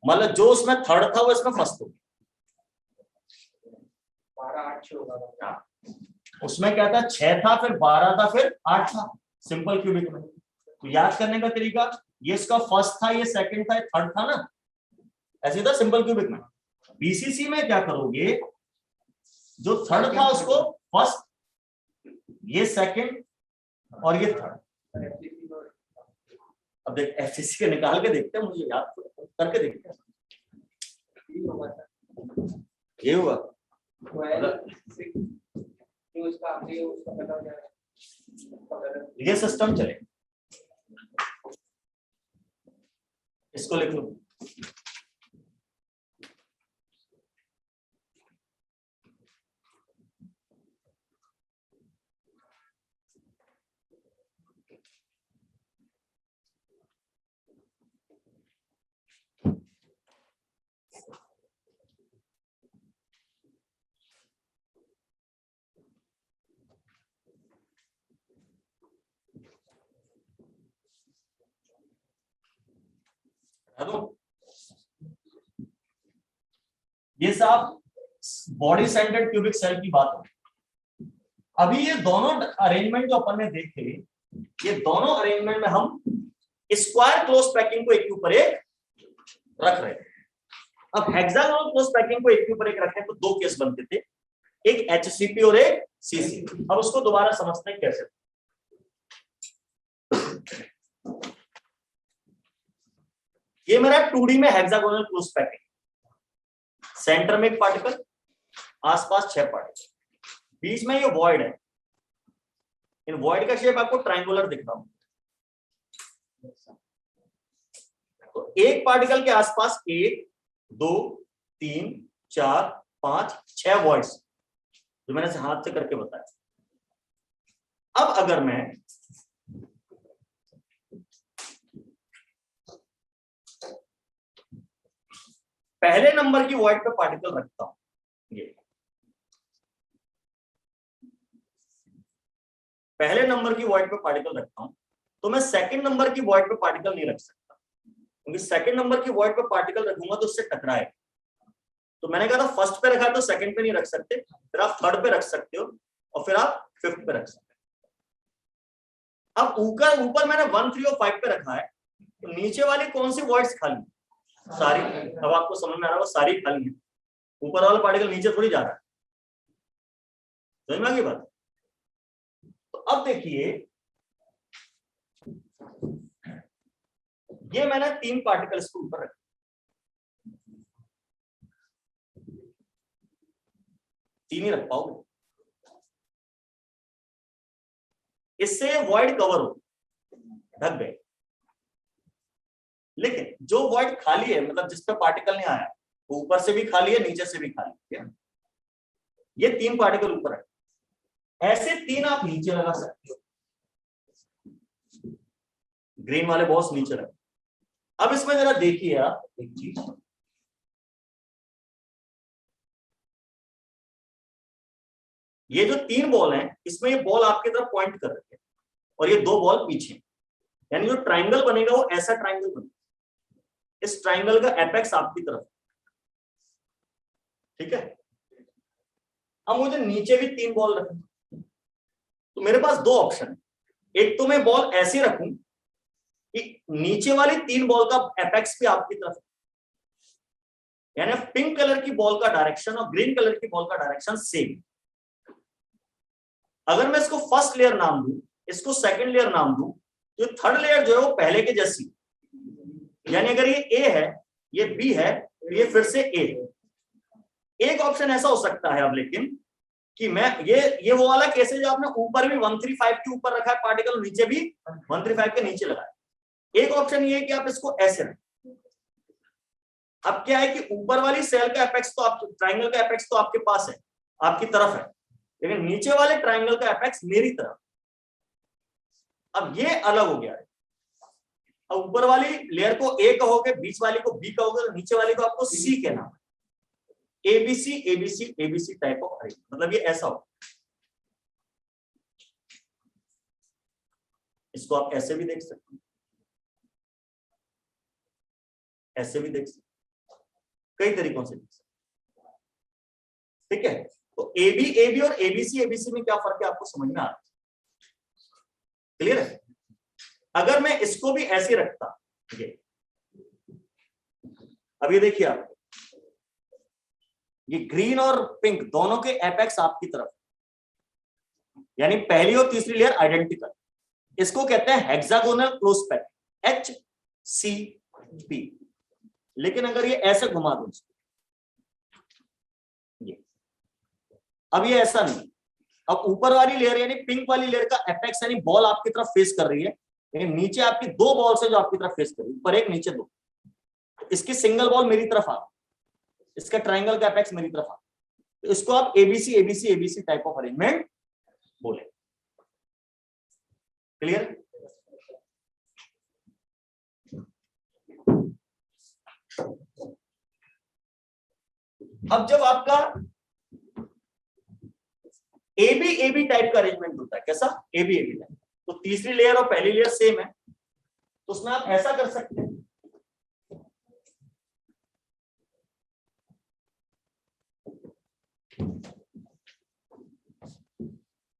A: मतलब जो उसमें थर्ड था वो इसमें फर्स्ट हो गया। 12 8 6 होगा। उसमें क्या था? 6 था, फिर 12 था, फिर 8 था सिंपल क्यूबिक में। तो याद करने का तरीका, ये इसका फर्स्ट था, ये सेकंड था, ये थर्ड था ना, ऐसे था सिंपल क्यूबिक में। बीसीसी में क्या करोगे? जो थर्ड था उसको फर्स्ट, ये सेकंड और ये थर्ड। अब देख एफसीसी के निकाल के देखते हैं, मुझे याद करके देखते हैं। ये हुआ ये सिस्टम चले, इसको लिख लो। ये सब बॉडी सेंटर्ड क्यूबिक सेल की बात है। अभी ये दोनों अरेंजमेंट जो अपन ने देखे, ये दोनों अरेंजमेंट में हम स्क्वायर क्लोज पैकिंग को एक के ऊपर एक रख रहे हैं। अब हेक्सागोनल क्लोज पैकिंग को एक के ऊपर एक रखें तो दो केस बनते थे, एक एचसीपी और एक सीसीपी। अब उसको दोबारा समझते हैं कैसे। ये मेरा 2D में हेक्सागोनल क्लोज पैकिंग, सेंटर में एक पार्टिकल, आसपास 6 पार्टिकल, बीच में ये वॉइड है। इन वॉइड का शेप आपको ट्रायंगुलर दिख रहा हूं। तो एक पार्टिकल के आसपास 1 2 3 4 5 6 वॉइड्स, जो मैंने हाथ से करके बताया। अब अगर मैं पहले नंबर की वॉइड पे पार्टिकल रखता हूं, ये पहले नंबर की वॉइड पे पार्टिकल रखता हूं, तो मैं सेकंड नंबर की वॉइड पे पार्टिकल नहीं रख सकता, क्योंकि सेकंड नंबर की वॉइड पे पार्टिकल रखूंगा तो उससे टकराएगा। तो मैंने कहा था फर्स्ट पे रखा तो सेकंड पे नहीं रख सकते, फिर आप थर्ड पे रख सकते हो और फिर आप फिफ्थ पे रख सकते हो। अब ऊपर मैंने 1 3 और 5 पे रखा है, तो नीचे वाली कौन सी वॉइड्स खाली? सारी। अब आपको समझ में आ रहा है वो सारी खाली है, ऊपर वाला पार्टिकल नीचे थोड़ी जा रहा है। समझ में आ गई बात? तो अब देखिए, ये मैंने 3 पार्टिकल्स को ऊपर रखा, 3 ही रख पाओगे, इससे वॉइड कवर हो, ढक गए। लेकिन जो वॉइड खाली है, मतलब जिस पे पार्टिकल नहीं आया, वो ऊपर से भी खाली है, नीचे से भी खाली है। ये 3 पार्टिकल ऊपर है, ऐसे 3 आप नीचे लगा सकते हो। ग्रीन वाले बॉल्स नीचे रख। अब इसमें जरा देखिए आप एक चीज, ये जो 3 बॉल हैं, इसमें ये बॉल आपकी तरफ पॉइंट कर रहे हैं और ये 2 बॉल पीछे, यानी जो ट्राइंगल बनेगा वो ऐसा ट्राइंगल बनेगा। इस ट्राइंगल का एपेक्स आपकी तरफ, ठीक है। अब मुझे नीचे भी 3 बॉल रखना, तो मेरे पास 2 ऑप्शन है। एक तो मैं बॉल ऐसे रखूं कि नीचे वाली 3 बॉल का एपेक्स भी आपकी तरफ, यानी पिंक कलर की बॉल का डायरेक्शन और ग्रीन कलर की बॉल का डायरेक्शन सेम। अगर मैं इसको फर्स्ट लेयर नाम दूं, इसको सेकंड लेयर नाम दूं, तो थर्ड लेयर जो है वो पहले के जैसी, यानी अगर ये ए है, ये बी है, तो ये फिर से ए। एक ऑप्शन ऐसा हो सकता है अब लेकिन कि मैं ये वो वाला केस है जो आपने ऊपर भी 135 के ऊपर रखा है पार्टिकल, नीचे भी 135 के नीचे लगाया। एक ऑप्शन ये है कि आप इसको ऐसे रखें। अब क्या है कि ऊपर वाली सेल का एपेक्स तो आप, ट्राइंगल का एपेक्स तो आपके पास है, आपकी तरफ है, लेकिन नीचे वाले ट्राइंगल का एपेक्स मेरी तरफ। अब ये अलग हो गया है। अब ऊपर वाली लेयर को ए कहोगे, बीच वाली को बी कहोगे, तो नीचे वाली को आपको सी कहना है। ABC ABC ABC type of arrangement, मतलब ये ऐसा हो। इसको आप ऐसे भी देख सकते हैं, ऐसे भी देख सकते हैं, कई तरीकों से देख सकते हैं, ठीक है। तो एबी एबी और एबीसी एबीसी में क्या फर्क है आपको समझ में आ रहा है? क्लियर है? अगर मैं इसको भी ऐसे रखता, ये अब ये देखिए आप, ये ग्रीन और पिंक दोनों के एपेक्स आपकी तरफ, यानी पहली और तीसरी लेयर आइडेंटिकल, इसको कहते हैं हेक्सागोनल क्लोज पैकिंग, HCP। लेकिन अगर ये ऐसे घुमा दो, ये अब ये ऐसा नहीं, अब ऊपर वाली लेयर यानी पिंक वाली लेयर का एपेक्स यानी बॉल आपकी तरफ फेस कर रही है, लेकिन नीचे आपकी दो बॉल्स है जो आपकी तरफ फेस कर रही है, ऊपर एक नीचे दो, इसकी सिंगल बॉल मेरी तरफ आ, इसका ट्राइंगल का एपेक्स मेरी तरफ आ, तो इसको आप ABC ABC ABC type of arrangement बोले। क्लियर? अब जब आपका एबी एबी टाइप का अरेंजमेंट होता है, कैसा? एबी एबी टाइप, तो तीसरी लेयर और पहली लेयर सेम है, तो उसमें आप ऐसा कर सकते हैं,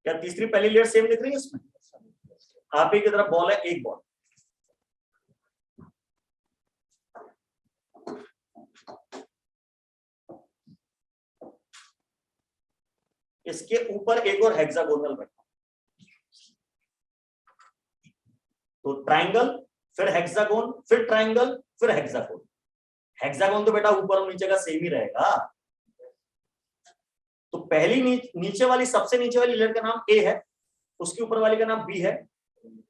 A: क्या तीसरी पहली लेयर सेम दिख रही है? इसमें आप ही की तरफ बॉल है, एक बॉल, इसके ऊपर एक और हेक्सागोनल रखा, तो ट्राइंगल, फिर हेक्सागोन, फिर ट्राइंगल, फिर हेक्सागोन। हेक्सागोन तो बेटा ऊपर और नीचे का सेम ही रहेगा, तो पहली नीचे वाली, सबसे नीचे वाली लेयर का नाम ए है, उसके ऊपर वाली का नाम बी है,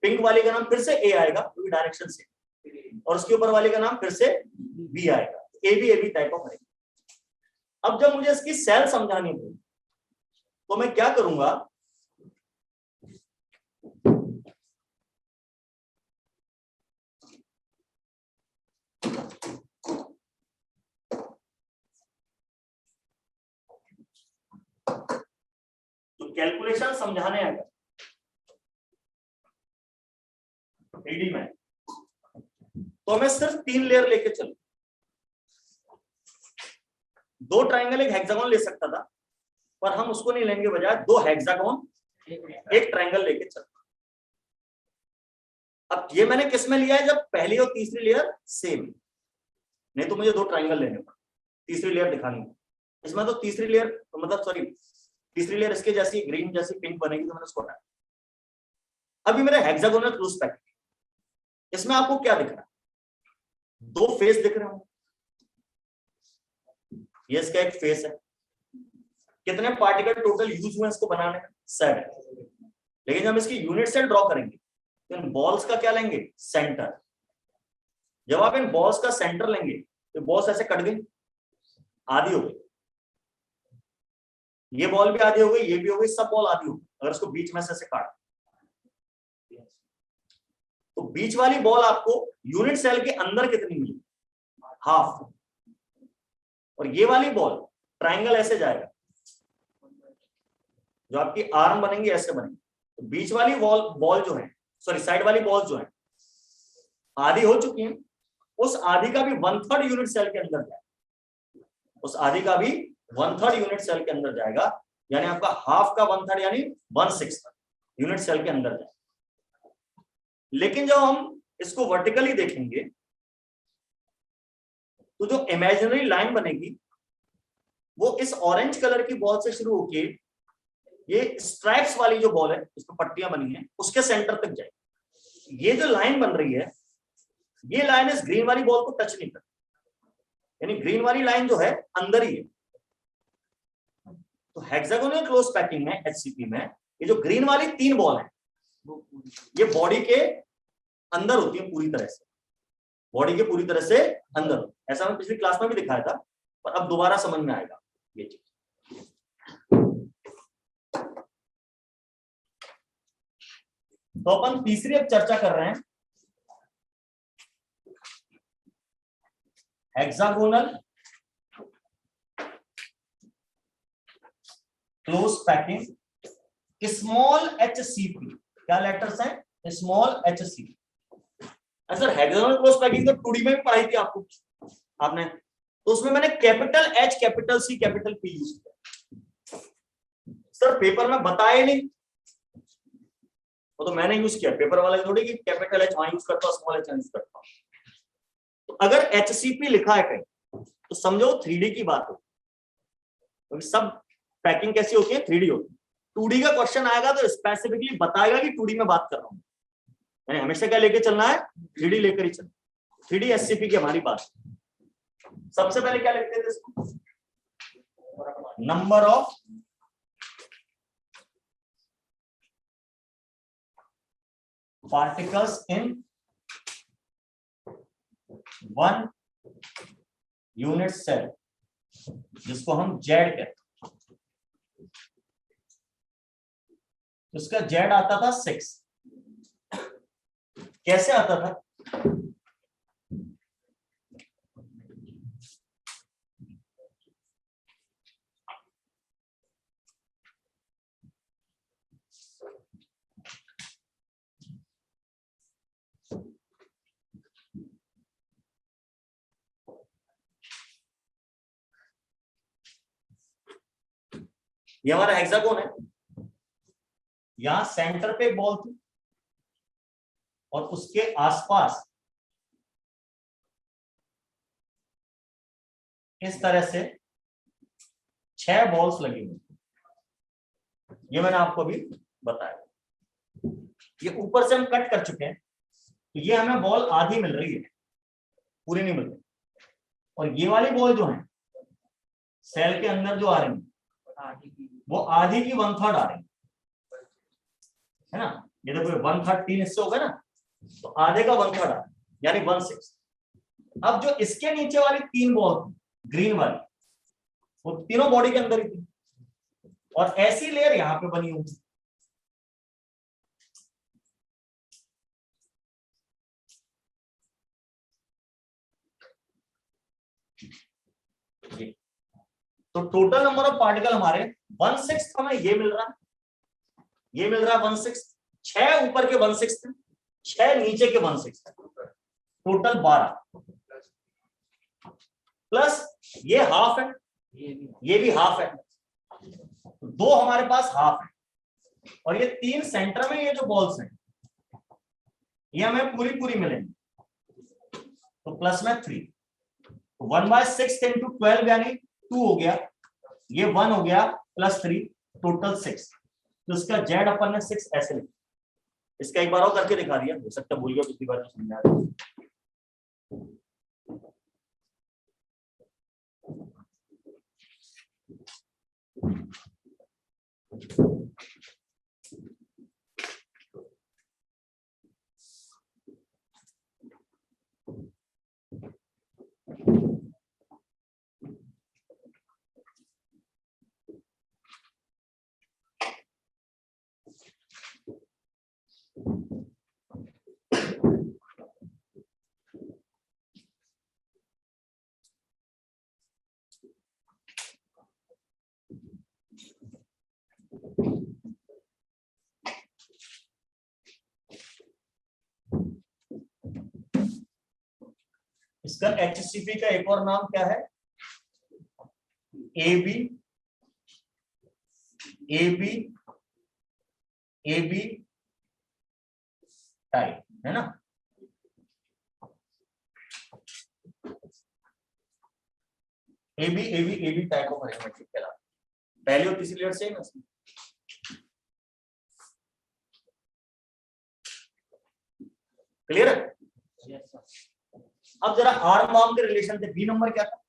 A: पिंक वाली का नाम फिर से ए आएगा क्योंकि डायरेक्शन से, और उसके ऊपर वाली का नाम फिर से बी आएगा, AB AB type of arrangement. अब जब मुझे इसकी सेल समझानी हो तो मैं क्या करूंगा, तो कैलकुलेशन समझाने अगर 3D में, तो मैं सिर्फ 3 लेयर लेके चलूं, 2 ट्राइंगल एक हेक्सागोन ले सकता था, पर हम उसको नहीं लेंगे, बजाय 2 हेक्सागोन एक ट्राइंगल लेके चलता। अब ये मैंने किस में लिया है? जब पहली और तीसरी लेयर सेम, नहीं तो मुझे 2 ट्राइंगल लेने पड़े, तीसरी लेयर दिखानी है। इसमें तो तीसरी लेयर, मतलब सॉरी, तीसरी लेयर इसके जैसी ग्रीन जैसी पिंक बनेगी, तो मैंने उसको हटाया। अभी मेरे हेक्सागोनल क्लोज पैकिंग, इसमें आपको क्या दिख रहा है? 2 फेस दिख रहे हो, ये इसका एक फेस है। कितने पार्टिकल टोटल यूज हुए इसको बनाने में? 7। लेकिन जब इसकी यूनिट सेल ड्रॉ करेंगे तो इन बॉल्स का क्या लेंगे? सेंटर। जब आप इन बॉल्स का सेंटर लेंगे तो बॉल्स ऐसे कट गई, आधी हो गई, ये बॉल भी आधी हो गई, ये भी हो गई, सब बॉल आधी हो गई। अगर इसको बीच में से ऐसे काट, तो बीच वाली बॉल आपको यूनिट सेल के अंदर कितनी मिली? हाफ। और ये वाली बॉल ट्राइंगल ऐसे जाएगा, जो आपकी आर्म बनेंगी ऐसे बनेंगी, तो बीच वाली बॉल जो है, सॉरी साइड वाली बॉल जो है आधी हो चुकी है, उस आधी का भी 1/3 यूनिट सेल के अंदर जाएगा, उस आधी का भी 1/3 यूनिट सेल के अंदर जाएगा, यानी आपका हाफ का 1/3 यानी 1/6 यूनिट सेल के अंदर जाएगा। लेकिन जब हम इसको वर्टिकली देखेंगे तो जो इमेजिनरी लाइन बनेगी वो इस ऑरेंज कलर की बॉल से शुरू होके ये स्ट्राइप्स वाली जो बॉल है, इसमें पट्टियां बनी है, उसके सेंटर तक जाएगी। ये जो लाइन बन रही है, ये लाइन इस ग्रीन वाली बॉल को टच नहीं करती, यानी ग्रीन वाली लाइन जो है अंदर ही है। तो हेक्सागोनल क्लोज पैकिंग में, HCP में, ये जो ग्रीन वाली 3 बॉल है, ये बॉडी के अंदर होती है, पूरी तरह से बॉडी के पूरी तरह से अंदर। ऐसा मैं पिछली क्लास में भी दिखाया था, पर अब दोबारा समझ में आएगा ये चीज। तो अपन तीसरी अब चर्चा कर रहे हैं, hexagonal close packing, small HCP। क्या लेटर्स हैं? Small HCP। Sir hexagonal close packing तो 2D में भी पढ़ाई थी आपने, तो उसमें मैंने capital H, capital C, capital P use किया। सर पेपर में बताया नहीं, वो तो मैंने यूज किया, पेपर वाला थोड़ी कि कैपिटल H वहां यूज करता हूं, स्मॉल H यूज करता हूं। तो अगर HCP लिखा है कहीं तो समझो 3D की बात हो, क्योंकि सब पैकिंग कैसी होती है? 3D होती है। 2D का क्वेश्चन आएगा तो स्पेसिफिकली बताएगा कि 2D में बात कर रहा हूं, यानी हमेशा क्या लेके चलना है, 3D लेकर ही चलना। 3D SCP की हमारी बात। सबसे पहले क्या लिखते थे इसको, number of particles in 1 unit cell, जिसको हम जेड कहते हैं। उसका जेड आता था 6। कैसे आता था, ये हमारा हेक्सागोन है, यहां सेंटर पे बॉल थी और उसके आसपास इस तरह से 6 बॉल्स लगी हुई। ये मैंने आपको अभी बताया। ये ऊपर से हम कट कर चुके हैं, तो ये हमें बॉल आधी मिल रही है, पूरी नहीं मिल रही। और ये वाली बॉल जो है सेल के अंदर जो आ रही है वो आधी की 1/3 आ रही है ना। ये देखो 1/3 3 हिस्से हो गए ना, तो आधे का 1/3 आ रहा है, यानी 1/6। अब जो इसके नीचे वाली 3 बॉल थी ग्रीन वाली, वो तीनों बॉडी के अंदर ही थी, और ऐसी लेयर यहां पे बनी हुई थी। तो टोटल नंबर ऑफ पार्टिकल हमारे 1/6 हमें ये मिल रहा है, ये मिल रहा है 1/6। 6 ऊपर के 1/6 थे, 6 नीचे के 1/6 थे, टोटल 12 प्लस ये हाफ है, ये भी हाफ है, तो 2 हमारे पास हाफ है। और ये 3 सेंटर में ये जो बॉल्स हैं ये हमें पूरी पूरी मिलेंगी, तो प्लस में 3, 1/6 इंटू 12 यानी 2 हो गया, ये 1 हो गया, प्लस 3 टोटल 6। तो इसका जेड अपन ने 6 ऐसे लिखा। इसका एक बार और करके दिखा दिया, हो सकता है भूल गया, पिछली बार तो समझा दिया। इसका HCP का एक और नाम क्या है, AB AB AB टाइप, है ना। AB AB AB type of mathematic कहलाता है। पहली और तीसरी लेयर सेम है इसमें। क्लियर है?
B: Yes, sir.
A: अब जरा आर्म वार्म के रिलेशन थे, बी नंबर क्या था,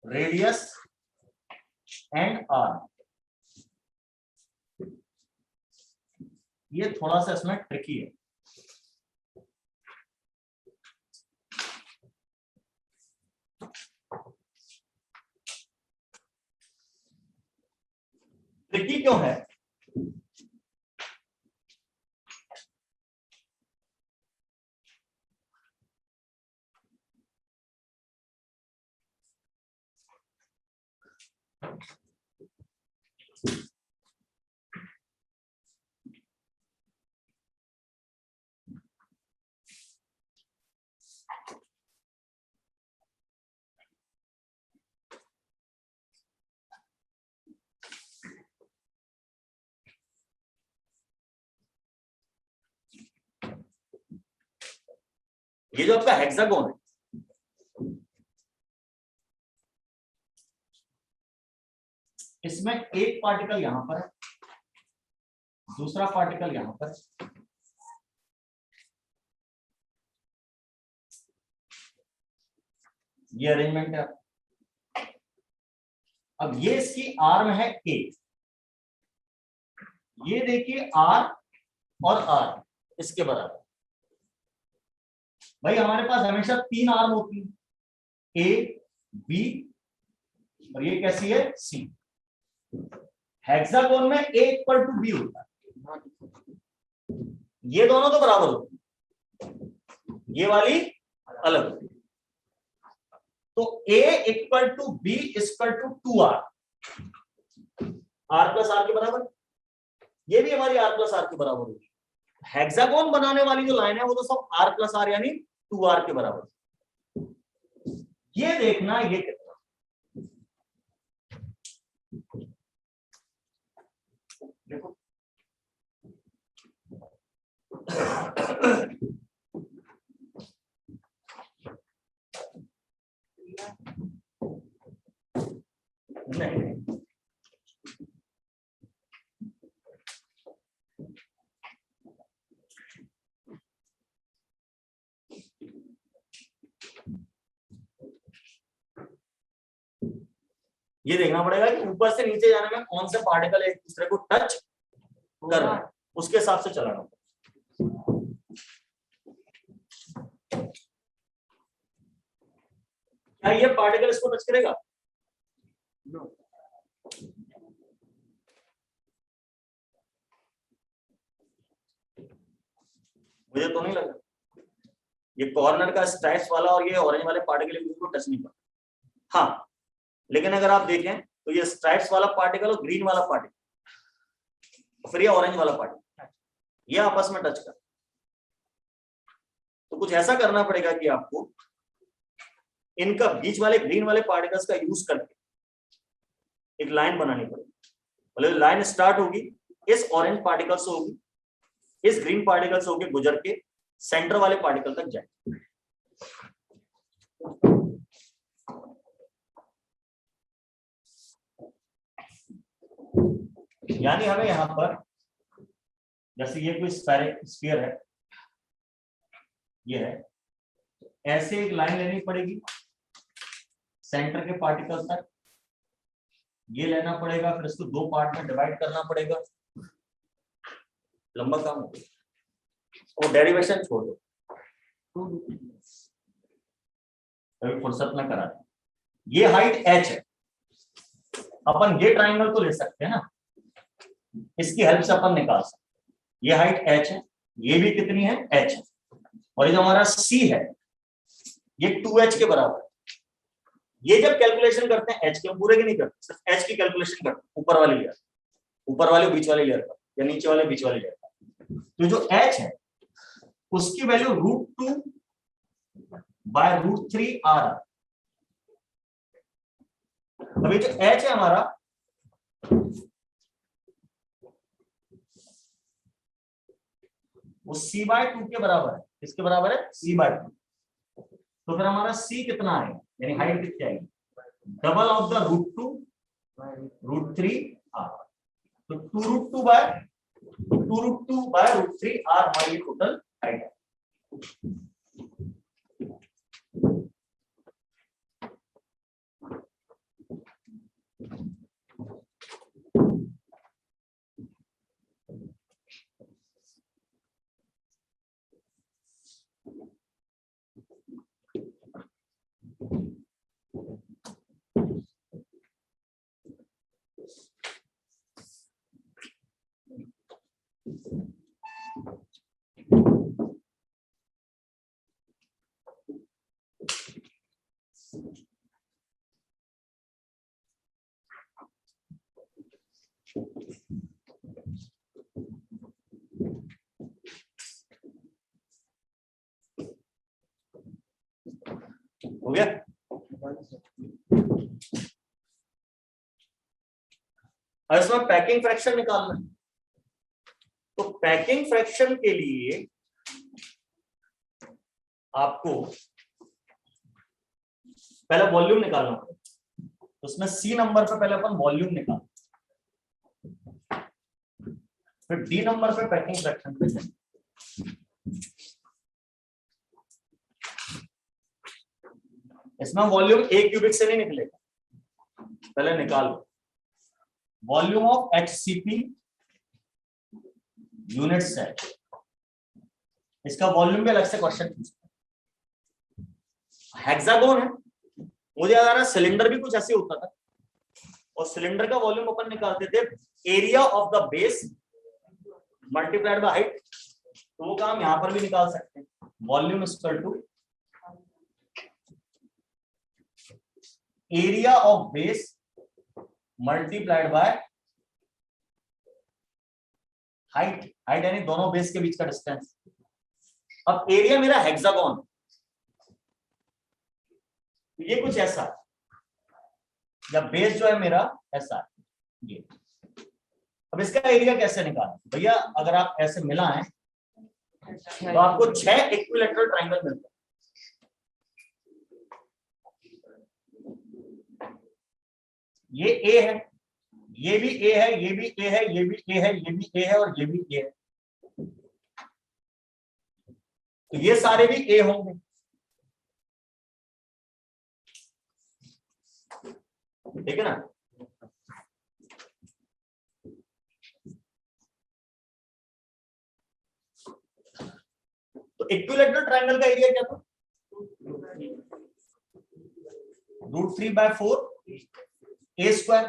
A: रेडियस एंड आर्म। ये थोड़ा सा इसमें ट्रिकी है। ट्रिकी क्यों है, ये जो आपका हेक्सागोन है, इसमें एक पार्टिकल यहां पर है, दूसरा पार्टिकल यहां पर, ये अरेंजमेंट है। अब ये इसकी आर्म है ए, ये देखिए आर और आर इसके बराबर। भाई हमारे पास हमेशा 3 आर्म होती है, ए बी और ये कैसी है सी। हेक्सागोन में ए इक्वल टू बी होता है, ये दोनों तो बराबर होते हैं, ये वाली अलग होती है। तो a equal to B equal to 2r, r plus R के बराबर, ये भी हमारी r प्लस आर के बराबर होगी। हेक्सागोन बनाने वाली जो लाइन है वो तो सब r प्लस आर यानी 2r के बराबर। ये देखना ये कितना, देखो नहीं, ये देखना पड़ेगा कि ऊपर से नीचे जाने में कौन से पार्टिकल एक दूसरे को टच कर रहे हैं, उसके हिसाब से चलाना पड़ेगा। क्या ये पार्टिकल इसको टच करेगा?
B: नो,
A: मुझे तो नहीं लगा ये कॉर्नर का स्ट्राइप्स वाला और ये ऑरेंज वाले पार्टिकल एक दूसरे को टच नहीं करता। हाँ, लेकिन अगर आप देखें तो ये स्ट्राइप्स वाला पार्टिकल और ग्रीन वाला पार्टिकल, फिर ये ऑरेंज वाला पार्टिकल, ये आपस में टच कर। तो कुछ ऐसा करना पड़ेगा कि आपको इनका बीच वाले ग्रीन वाले पार्टिकल्स का यूज करके एक लाइन बनानी पड़ेगी। मतलब लाइन स्टार्ट होगी इस ऑरेंज पार्टिकल से, होगी इस ग्रीन पार्टिकल से होकर गुजर के सेंटर वाले पार्टिकल तक जाए। यानी हमें यहां पर जैसे ये कोई स्फीयर है, ये है, ऐसे एक लाइन लेनी पड़ेगी सेंटर के पार्टिकल तक, ये लेना पड़ेगा, फिर इसको 2 पार्ट में डिवाइड करना पड़ेगा। लंबा काम हो गया, वो डेरिवेशन छोड़ दो, अभी फुर्सत में करा। ये हाइट h है, अपन ये ट्राइंगल तो ले सकते हैं ना, इसकी हेल्प से अपन निकाल सकते हैं। ये हाइट h है, ये भी कितनी है h है, और ये जो हमारा c है ये 2h के बराबर है। ये जब कैलकुलेशन करते हैं h के, हम पूरे की नहीं करते, सिर्फ h की कैलकुलेशन करते हैं ऊपर वाली लेयर, ऊपर वाले बीच वाले लेयर का या नीचे वाले बीच वाले लेयर का। तो जो h है उसकी वैल्यू √2/√3r। अभी जो h है हमारा वो c/2 के बराबर है। किसके बराबर है? c/2। तो फिर हमारा c कितना है, यानी हाइट कितनी आएगी? Double of the √2/√3r। तो 2√2/√3r हमारी टोटल हाइट है। हो गया? अब इसमें पैकिंग फ्रैक्शन निकालना है। तो पैकिंग फ्रैक्शन के लिए आपको पहले वॉल्यूम निकालना पड़ेगा। तो उसमें सी नंबर पे पहले अपन वॉल्यूम निकाल, फिर डी नंबर पे पैकिंग फ्रैक्शन पे जाएंगे। इसमें वॉल्यूम ए क्यूबिक से नहीं निकलेगा, पहले निकाल लो। Volume off HCP unit cell, इसका वॉल्यूम भी अलग से क्वेश्चन पूछता है। हेक्सागोन है, मुझे याद आ रहा है सिलेंडर भी कुछ ऐसे होता था, और सिलेंडर का वॉल्यूम अपन निकालते थे area of the base multiplied by height, तो वो काम यहां पर भी निकाल सकते हैं। Volume equal to area of base multiplied by height, height यानी दोनों बेस के बीच का डिस्टेंस। अब एरिया मेरा हेक्सागोन, ये कुछ ऐसा, या बेस जो है मेरा ऐसा ये। अब इसका एरिया कैसे निकालें भैया? अगर आप ऐसे मिलाएं तो आपको 6 इक्विलैटरल ट्रायंगल मिलता है। ये ए है, ये भी ए है, ये भी ए है, ये भी ए है, ये भी ए है, और ये भी ए है, तो ये सारे भी ए होंगे। ठीक है ना? तो इक्विलैटरल ट्रायंगल का एरिया क्या था? √3/4 ए स्क्वायर।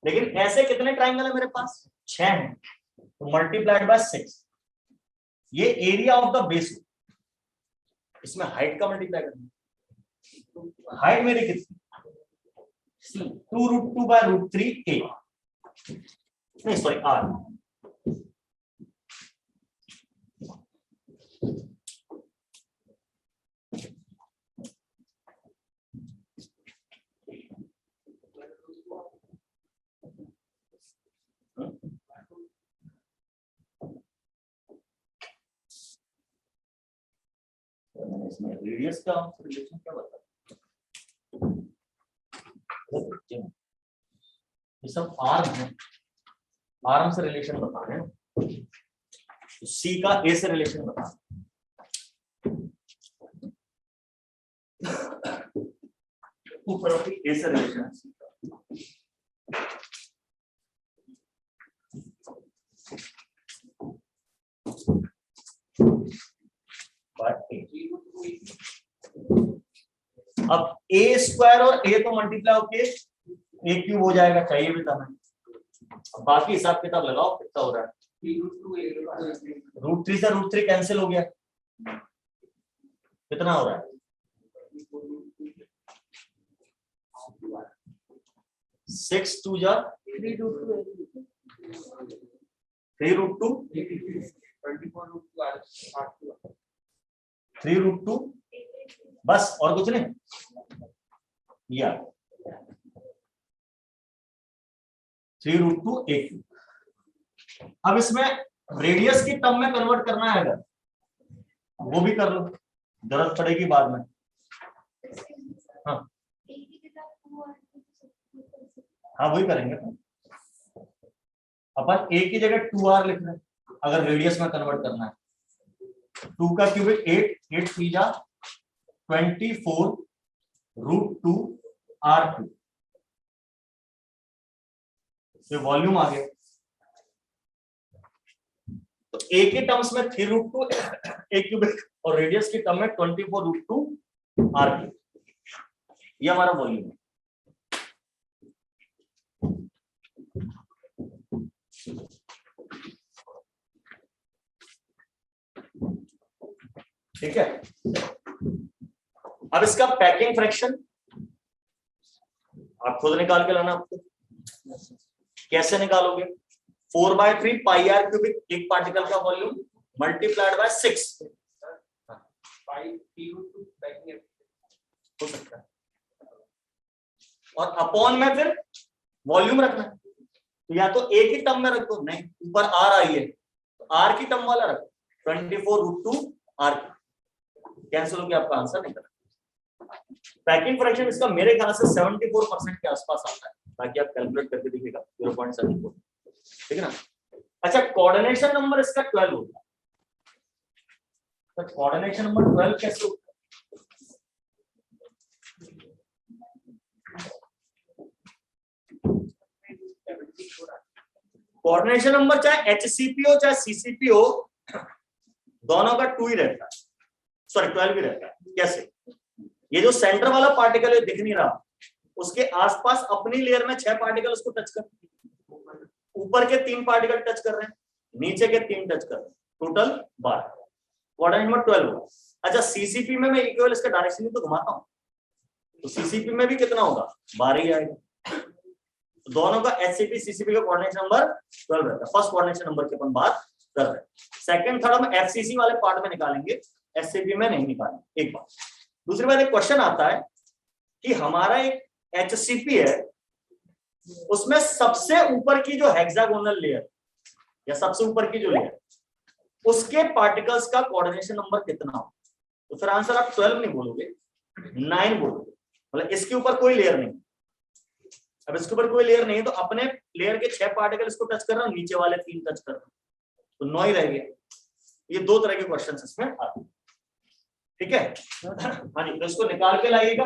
A: लेकिन ऐसे कितने ट्रायंगल है मेरे पास? 6 हैं, तो मल्टीप्लाइड बाय 6, ये एरिया ऑफ द बेस। इसमें हाइट का मल्टीप्लाई करना, हाइट मेरी कितनी? 2√2/√3 ए, नहीं सॉरी आर। मैंने इसमें रेडियस का रिलेशन क्या बताया? ये सब आर्म है, आर्म से रिलेशन बता रहे हैं। तो सी का ए से रिलेशन बता, ऊपर ए से रिलेशन है सी का। अब ए स्क्वायर और ए तो मल्टीप्लाई होके ए क्यूब हो जाएगा, चाहिए भी था मैं। अब बाकी हिसाब किताब लगाओ कितना हो रहा है। √3 से √3 कैंसिल हो गया, कितना हो रहा है? 6 2 जा 3√2 3√2 बस, और कुछ नहीं। या 3√2 ए क्यूब। अब इसमें रेडियस की टर्म में कन्वर्ट करना है, अगर वो भी कर लो, जरूरत पड़ेगी बाद में। हाँ हाँ वही करेंगे अपन। ए की जगह 2r लिख रहे हैं, अगर रेडियस में कन्वर्ट करना है। 2 का क्यूबिक 8, 8 3 जा 24√2 r3, ये वॉल्यूम आ गया। तो ए के टर्म्स में 3√2 ए क्यूबिक और रेडियस की टर्म में 24√2 r3, ये हमारा वॉल्यूम है। ठीक है, अब इसका पैकिंग फ्रैक्शन आप खुद निकाल के लाना। आपको कैसे निकालोगे? 4/3 पाई आर क्यूबिक, एक पार्टिकल का वॉल्यूम, मल्टीप्लाइड बाय 6 हो सकता है, और अपॉन में फिर वॉल्यूम रखना है। तो या तो ए की टर्म में रखो, नहीं ऊपर आर आई है तो आर की टर्म वाला रखो, 24√2 आर कैंसिल हो गया, आपका आंसर निकला। पैकिंग फ्रैक्शन इसका मेरे ख्याल से 74% के आसपास आता है, ताकि आप कैलकुलेट करके देखिएगा 0.74, ठीक है ना। अच्छा, कोऑर्डिनेशन नंबर इसका 12 होता है, तो कोऑर्डिनेशन नंबर 12 कैसे होता है? कोऑर्डिनेशन नंबर चाहे HCP हो चाहे CCP हो, दोनों का 2 ही रहता है, सॉरी 12 ही रहता है। कैसे? ये जो सेंटर वाला पार्टिकल है दिख नहीं रहा, उसके आसपास अपनी लेयर में 6 पार्टिकल उसको टच कर, ऊपर के 3 पार्टिकल टच कर रहे हैं, नीचे के 3 टच कर रहे हैं, टोटल 12, कोऑर्डिनेट नंबर 12 होगा। अच्छा, CCP में मैं केवल इसका डायरेक्शन ही तो घुमाता हूं, तो CCP में भी कितना होगा? 12 ही आएगा। तो दोनों का HCP CCP का कोऑर्डिनेशन नंबर 12 रहता है। फर्स्ट कोऑर्डिनेशन नंबर की अपन बात कर रहे हैं। सेकंड थर्ड हम FCC वाले पार्ट में निकालेंगे, SCP में नहीं निकालेंगे। एक बात। दूसरी बात, एक क्वेश्चन आता है कि हमारा एक HCP है, उसमें सबसे ऊपर की जो हेक्सागोनल लेयर या सबसे ऊपर की जो लेयर, उसके पार्टिकल्स का कोऑर्डिनेशन नंबर कितना हो? तो फिर आंसर आप 12 नहीं बोलोगे, 9 बोलोगे। मतलब इसके ऊपर कोई लेयर नहीं, अब इसके ऊपर कोई लेयर नहीं है, तो अपने लेयर के 6 पार्टिकल इसको टच कर रहा हूं, नीचे वाले 3 टच कर रहा हूं, तो 9 ही रह गए। ये 2 तरह के क्वेश्चन इसमें आते हैं, ठीक है? हाँ जी, तो इसको निकाल के लाइएगा।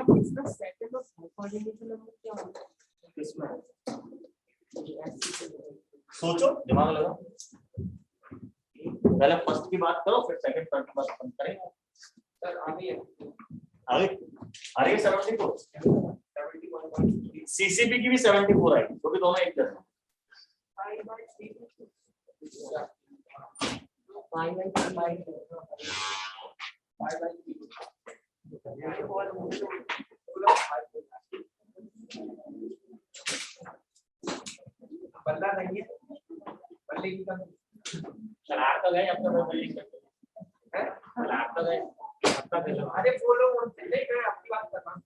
A: सोचो, दिमाग लगाओ, पहले फर्स्ट की बात करो, फिर सेकंड थर्ड की बात अपन करेंगे। सर आगे 74, CCP की भी 74 आएगी, क्योंकि दोनों एक जैसे। बल्ला नहीं है, बल्ले की कम शरारत तो है, अपना बल्ले की है, शरारत तो है अपना। अरे बोलो, नहीं मैं आपकी बात कर रहा हूं।